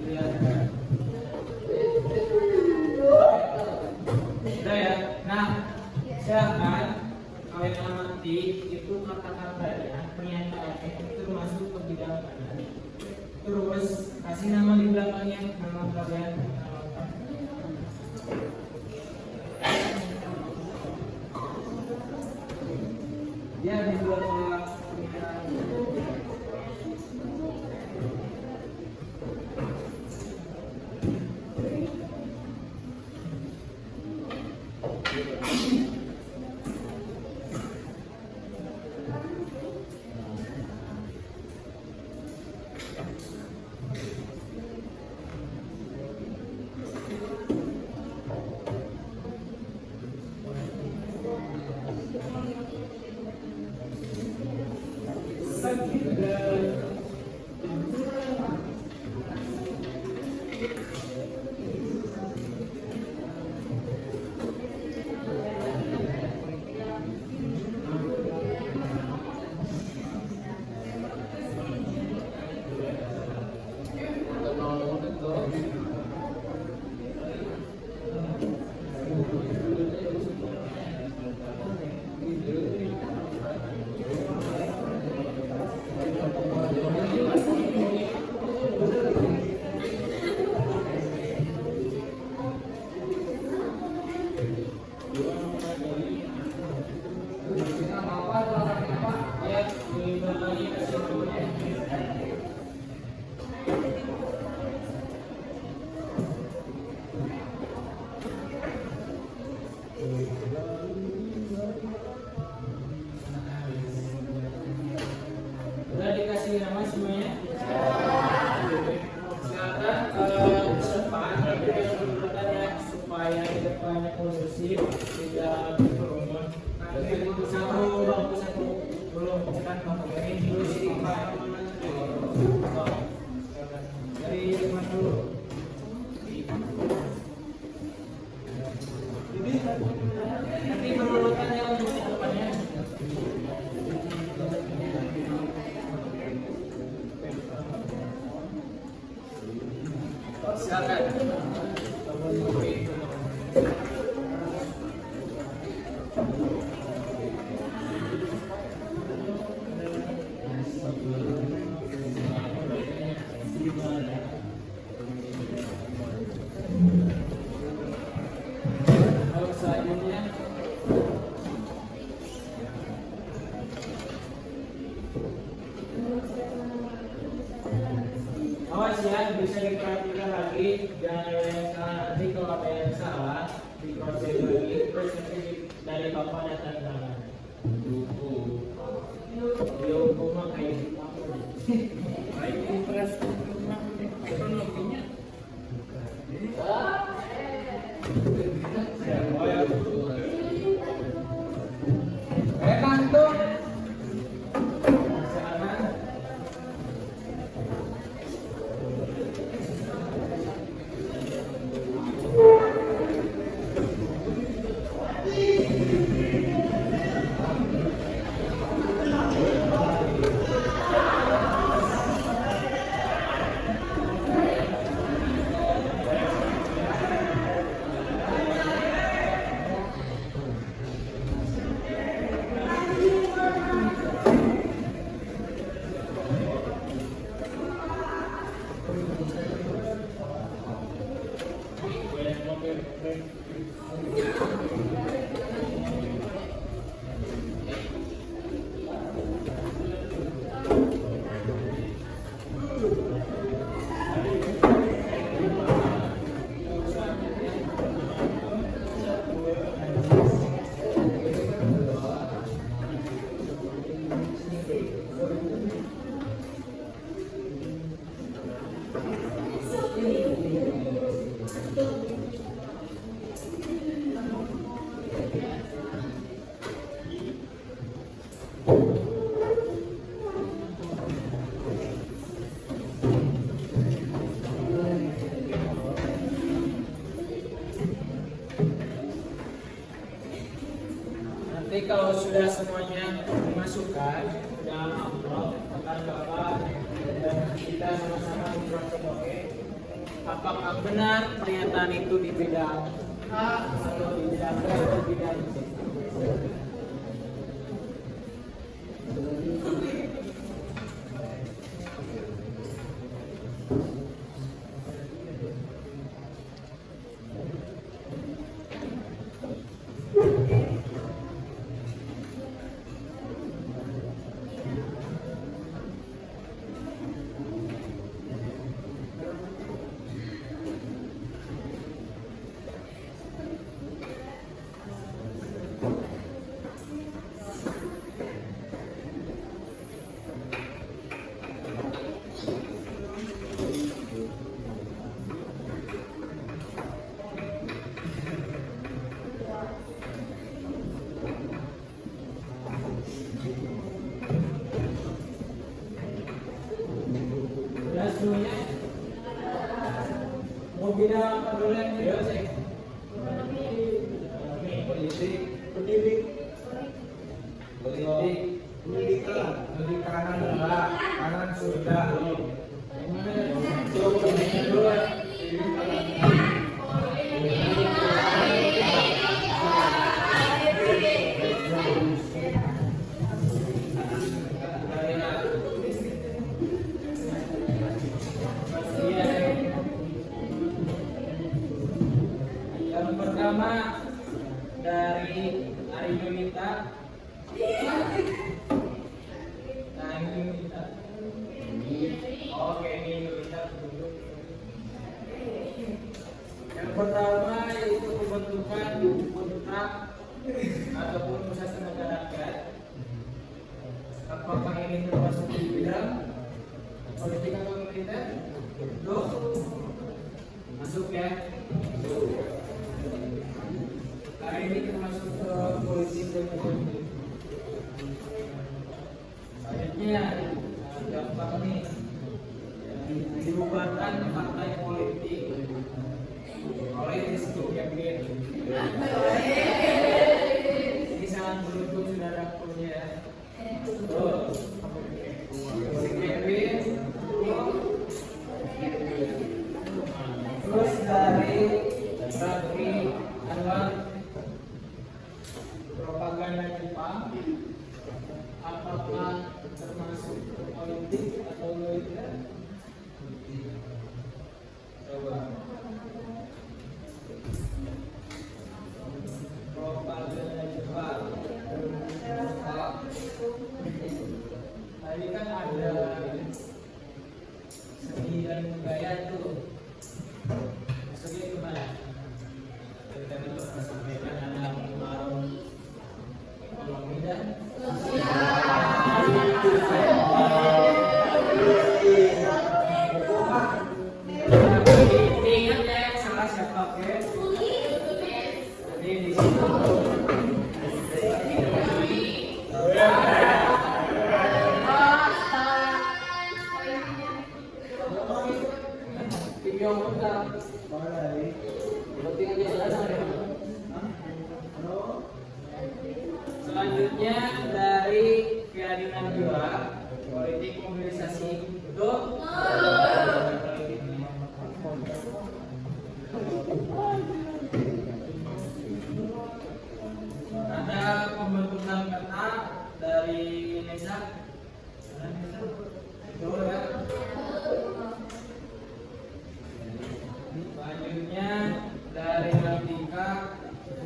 Lihat. Udah ya. Nah, silakan kalian amati itu kata-katanya, pernyataannya itu masuk ke bidang kanan. Terus kasih nama di belakangnya, nama kalian. Ya di belakang. Udah dikasih nama semuanya? Silakan depan bertanya supaya depannya kondusif, tidak berkerumun. Satu belum cekan ini dulu dari teman dulu. Nanti berurutannya untuk depannya. Silakan. Selanjutnya awas ya, bisa diperhatikan lagi, jangan ada yang salah. Nanti kalau ada yang salah diproses lagi, terus nanti dari bapak ada tanda tangan. Dihukum mah kayak baik impres ekonominya. Kantung. Nanti kalau sudah semuanya dimasukkan dalam amplop, akan Bapak dan kita sama-sama memproses, oke? Apakah benar pernyataan itu di bidang A atau di bidang B atau di bidang C? Semuanya mau bidang apa dulu yang beliau sih? Politik, pendidik, pendidikan adalah kanan surga. Yang pertama dari Ari Yunita. Oke, ini Yunita. Yang pertama yaitu pembentukan kontrak ataupun pusat tenaga rakyat. Apakah ini termasuk di bidang politik atau militer? Masuk ya. Hari ini termasuk politik dan politik. Selanjutnya gampang nih, dibubarkan partai politik oleh Rizky Kevin. Ini sangat beruntung saudaraku ya. Kevin. Terus dari Raffi Anwar, propaganda Jepang, apakah termasuk politik atau militer? Coba. Propaganda Jepang. Tadi kan ada seni dan budaya tuh. Maksudnya gimana? Kita untuk sampaikan anak warung ekonomi dan ingat ya yang salah siapa, oke? Jadi di situ selanjutnya dari keadilan jiwa, politik mobilisasi, betul? Ada pembentukan peta dari Nesa, betul ya? Selanjutnya dari Lantika,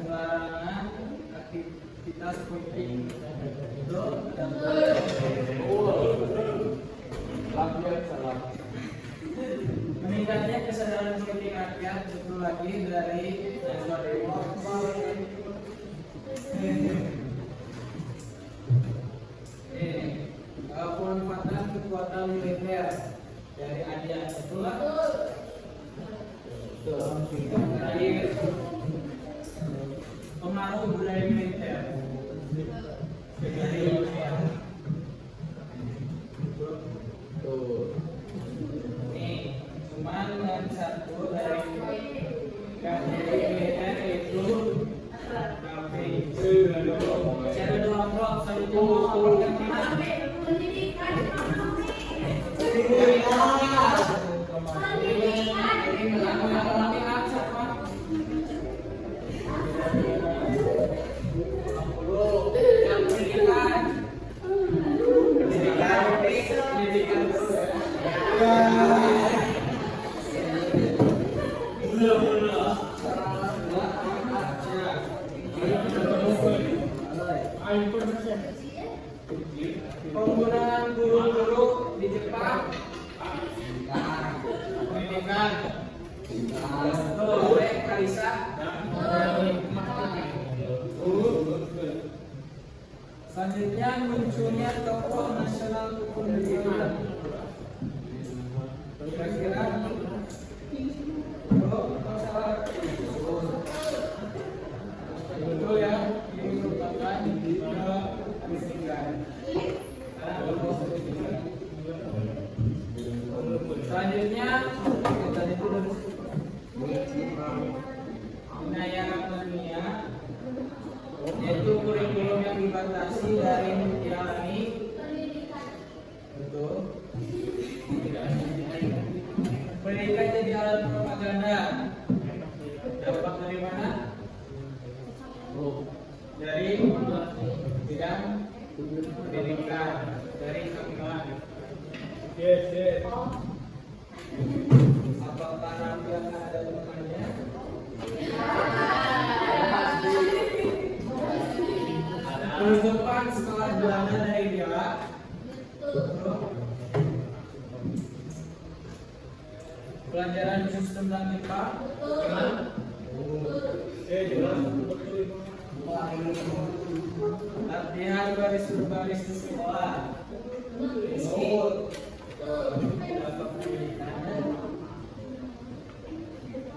pelarangan aktivitas politik. Meningkatnya kesadaran politik rakyat, betul lagi dari Najwa Dewi. Pemanfaatan kekuatan militer dari Adia, betul lah. Dari pengaruh budaya militer dari nih, cuman yang satu dari militer itu saya dorong satu Penggunaan guru-guru di Jepang. Pendidikan. Oleh Kalisa. Selanjutnya munculnya tokoh nasional kepemimpinan. Kira-kira salah. Betul ya, ini merupakan pendidikan. Selanjutnya penyayangan dunia, yaitu kurikulum yang dibatasi dari menjalani betul pendidikan jadi alat propaganda. Dapat dari mana? Dari bidang pendidikan, dari keagamaan. Yes. Apakah nanti akan ada temannya? Penutupan sekolah Belanda dari dia. Pelajaran khusus tentang Jepang. Latihan baris-baris di sekolah.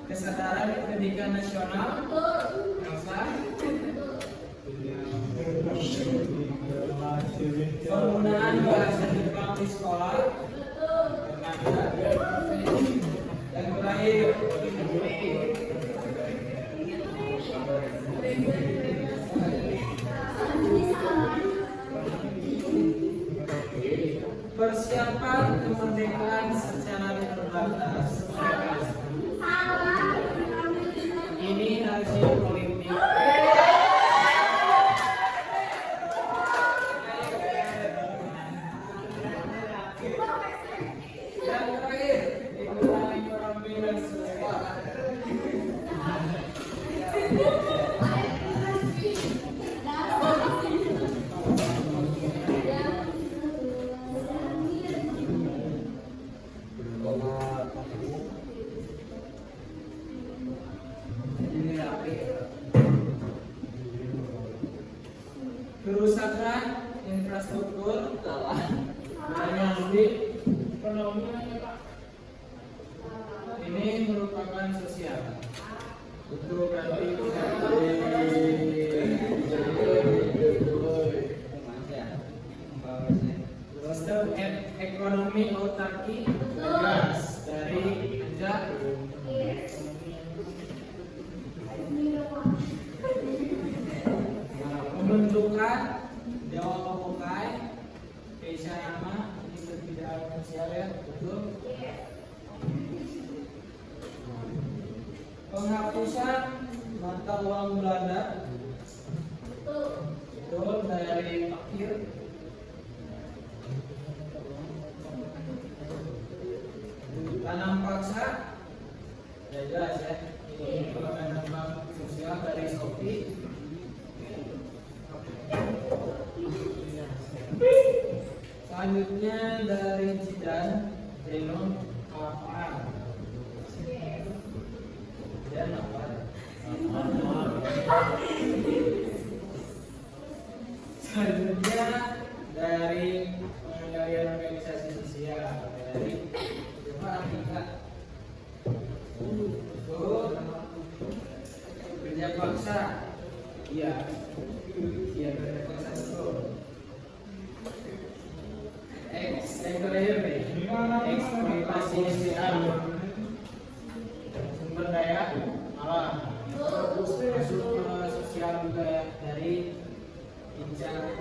Kesadaran pendidikan nasional. Penggunaan bahasa Jepang di sekolah. Dan terakhir persiapan kemerdekaan secara terbatas. Ini hasil politik. Dan terakhir dikurangi orang bilang semua. Kerusakan infrastruktur ini merupakan sosial. Untuk nanti sistem ekonomi autarki dari sejak pembentukan Jawa Pokai Keisha Nama ini berbidang sosial ya, betul. Penghapusan mata uang Belanda betul dari fakir. Tanam paksa ya jelas ya, ini dampak sosial dari Sophie. Selanjutnya dari Jidan Denon Kapal dan apa? Selanjutnya dari pengendalian organisasi sosial dari Jepang kita kerja paksa, iya kerja paksa betul. Eksploitasi sumber daya alam, sosial budaya dari Inca dan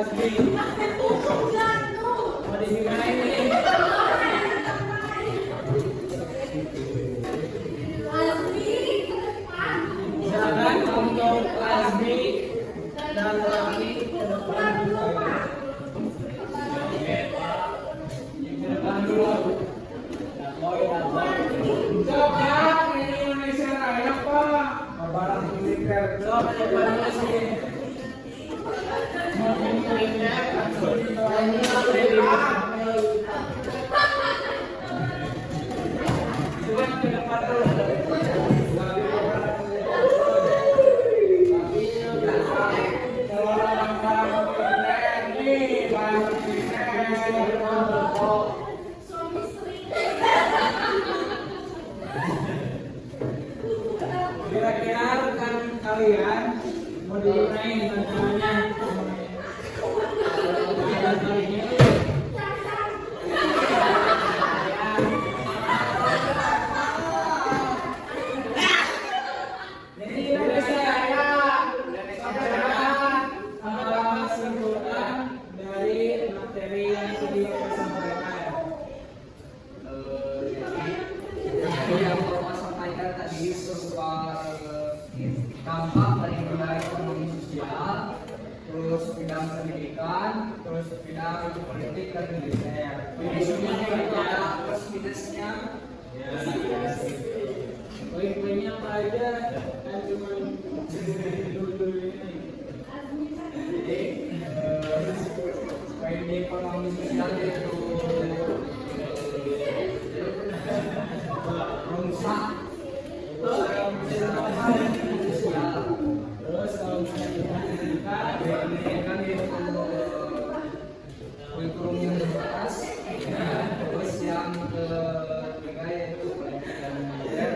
Azmi. Mau gimana ini? Silakan untuk Azmi dan Raffi ke depan dulu. Ke depan dulu. Coba ini Indonesia Raya Pak. Barang militer. Coba depan dulu sini. Kira-kira rekan kalian mau diunain bantuannya? Jadi Indonesia Raya adalah kesimpulan dari materi yang tadi saya sampaikan. Yang Bapak sampaikan tadi berupa dampak dari budaya ekonomi sosial, terus bidang pendidikan, terus bidang politik dan militer. Ini semuanya itu ada plus minusnya. Poin-poinnya apa aja? Kan cuma dulu ini. Jadi poin di ekonomi sosial itu rusak. Terus kalau misalnya Pendidikan itu kurikulum yang terbatas. Terus yang ketiga yaitu politik dan militer.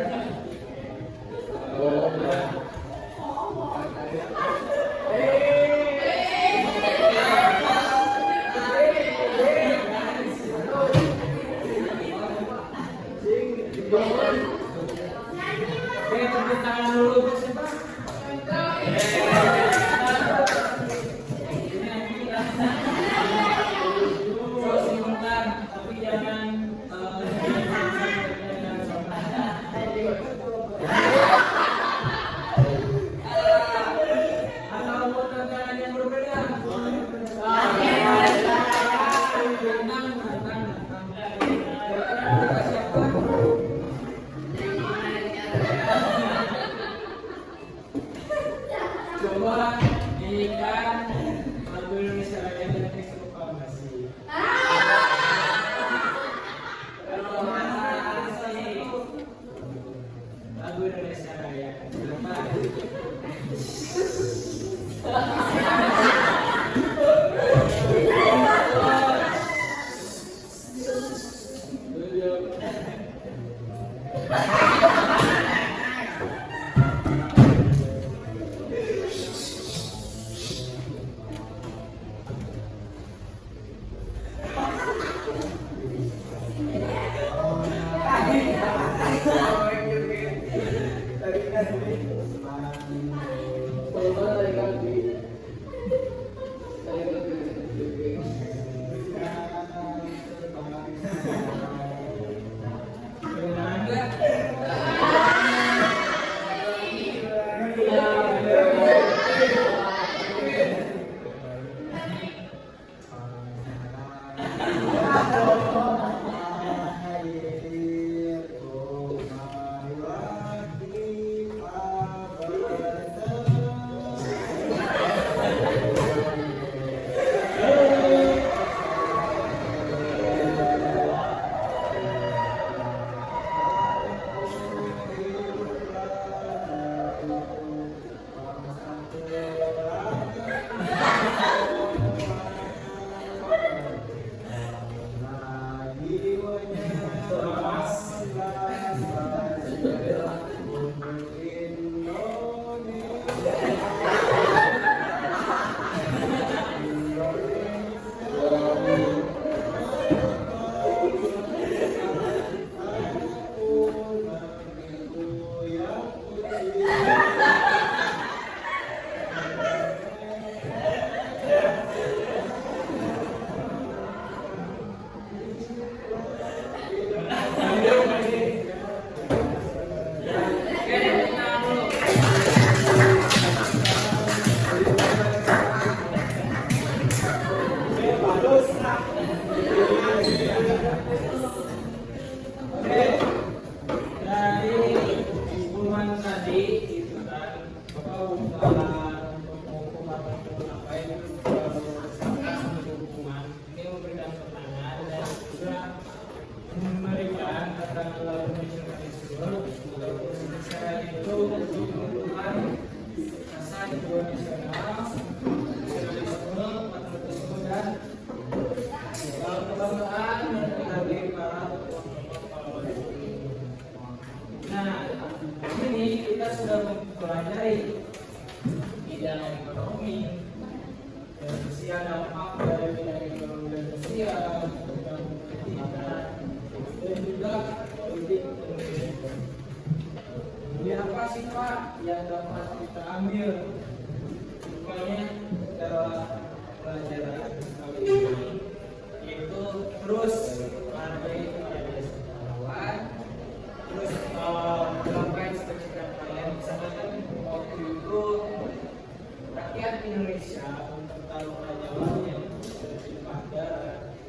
Oke, tepuk tangan dulu Bos ya, Pak. Terus sebentar, tapi jangan atau mau tantangan yang berbeda. Coba nyanyikan lagu Indonesia Raya dan teks proklamasi. Lagu Indonesia Raya. untuk menghukum ataupun apa itu hukuman ini memberikan keterangan dan juga memberikan keterangan mekanisme secara itu untuk menentukan rasa hubungan nasional, nasionalisme, patriotisme dan kebanggaan dan menghargai para tokoh-tokoh. Nah, ini kita sudah mempelajari bidang ekonomi, sosial dampak dari bidang ekonomi dan sosial, bidang pendidikan, dan juga politik Indonesia. Ini apa sih Pak yang dapat kita ambil? Rupanya dalam pelajaran kali ini yaitu terus menghargai kepada sejarawan, terus menggapai cita-cita kalian. Misalnya kan waktu itu rakyat Indonesia untuk tahu kerajaan yang pada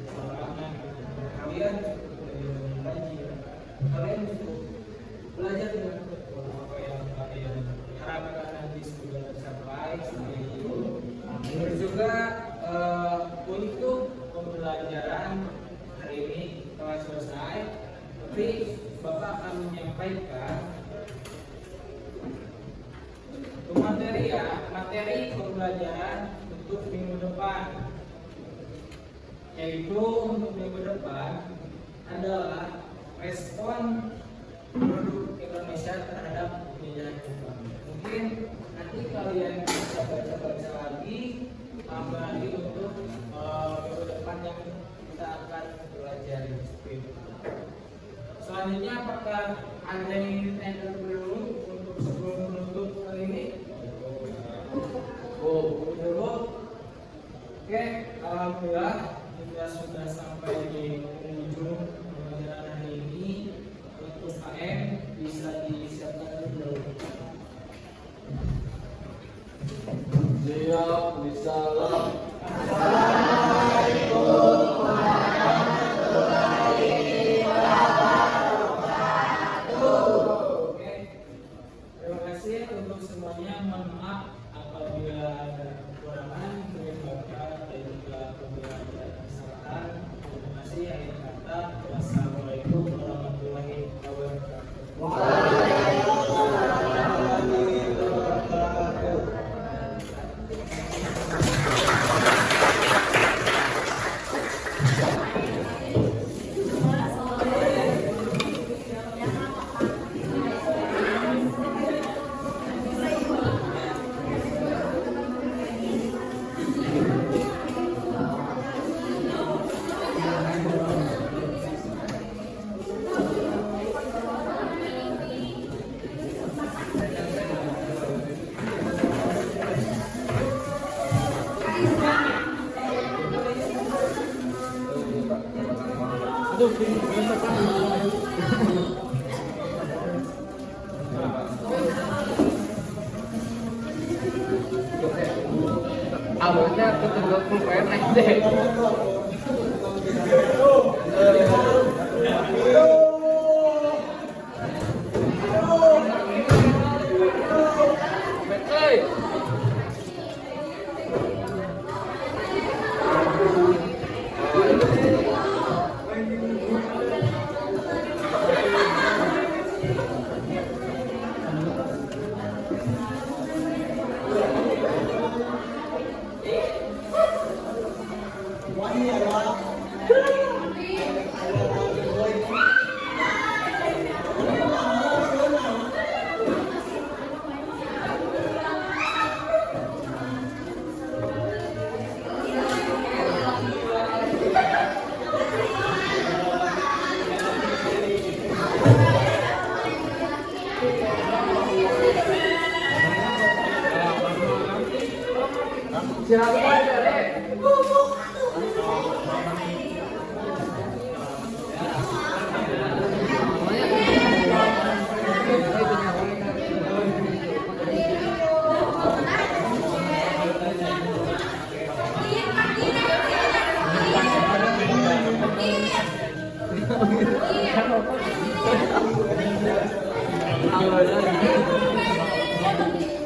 perangan kalian belajar, kalian cukup belajar dengan betul apa yang kalian harapkan nanti sudah tercapai seperti itu. Terus juga untuk pembelajaran hari ini telah selesai, tapi Bapak akan menyampaikan materi pembelajaran untuk minggu depan, yaitu untuk minggu depan adalah respon produk Indonesia terhadap penjajahan Jepang. Mungkin nanti kalian bisa baca-baca lagi kembali untuk minggu depan yang kita akan pelajari. Selanjutnya apakah ada yang ingin ditanyakan dulu untuk sebelum menutup kali ini? Dulu. Oke, alhamdulillah kita sudah sampai di penghujung pembelajaran hari ini. Untuk KM bisa disiapkan dulu. Siap, bisa lah. Terima kasih untuk semuanya. Mohon maaf apabila ada kekurangan dari Bapak dan juga pembelajaran kesalahan. Terima kasih. Akhir kata, wassalamualaikum warahmatullahi wabarakatuh. Awalnya ketenggak PNS deh.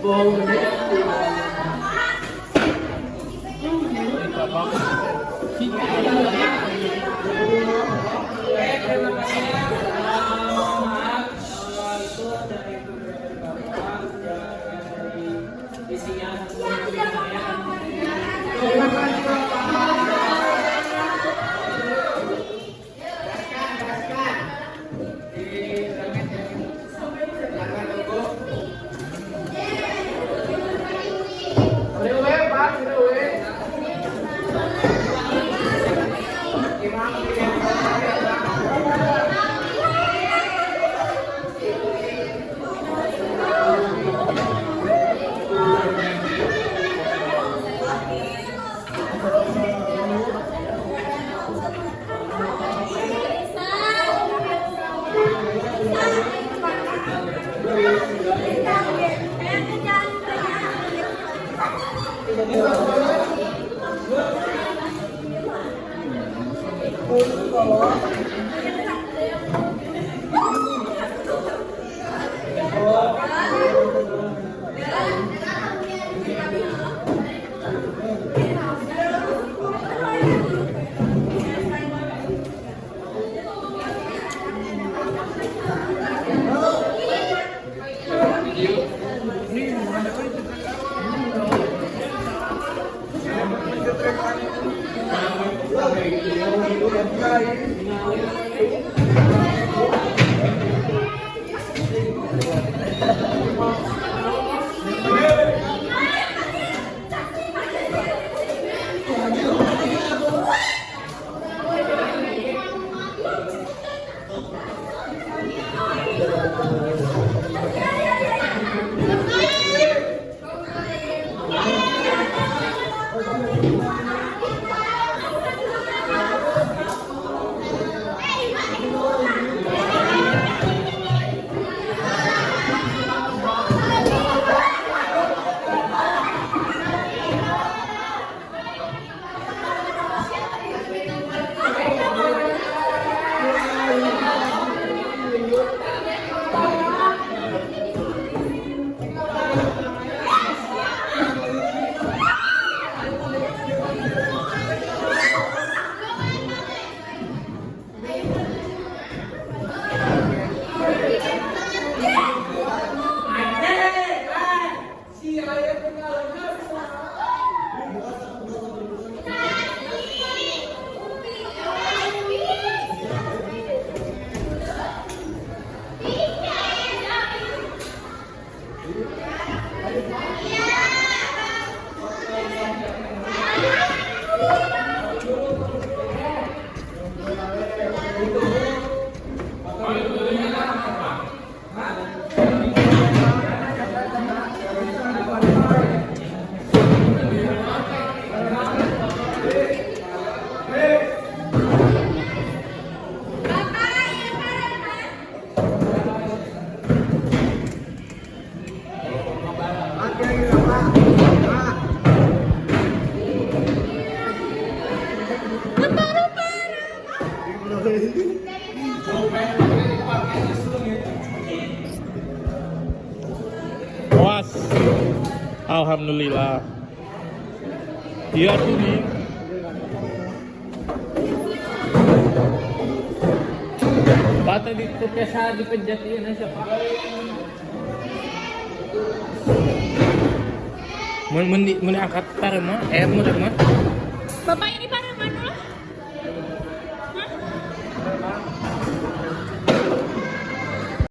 Bom. Terima kasih ya. Maaf itu dari beberapa Bapak dan dari isinya Terima kasih Bapak. Puas. Alhamdulillah. Iya tuh nih. Bata dito kesa dipencet yun na siya pa. Mun angkat tarima, mo mah. Bapak ini para mana?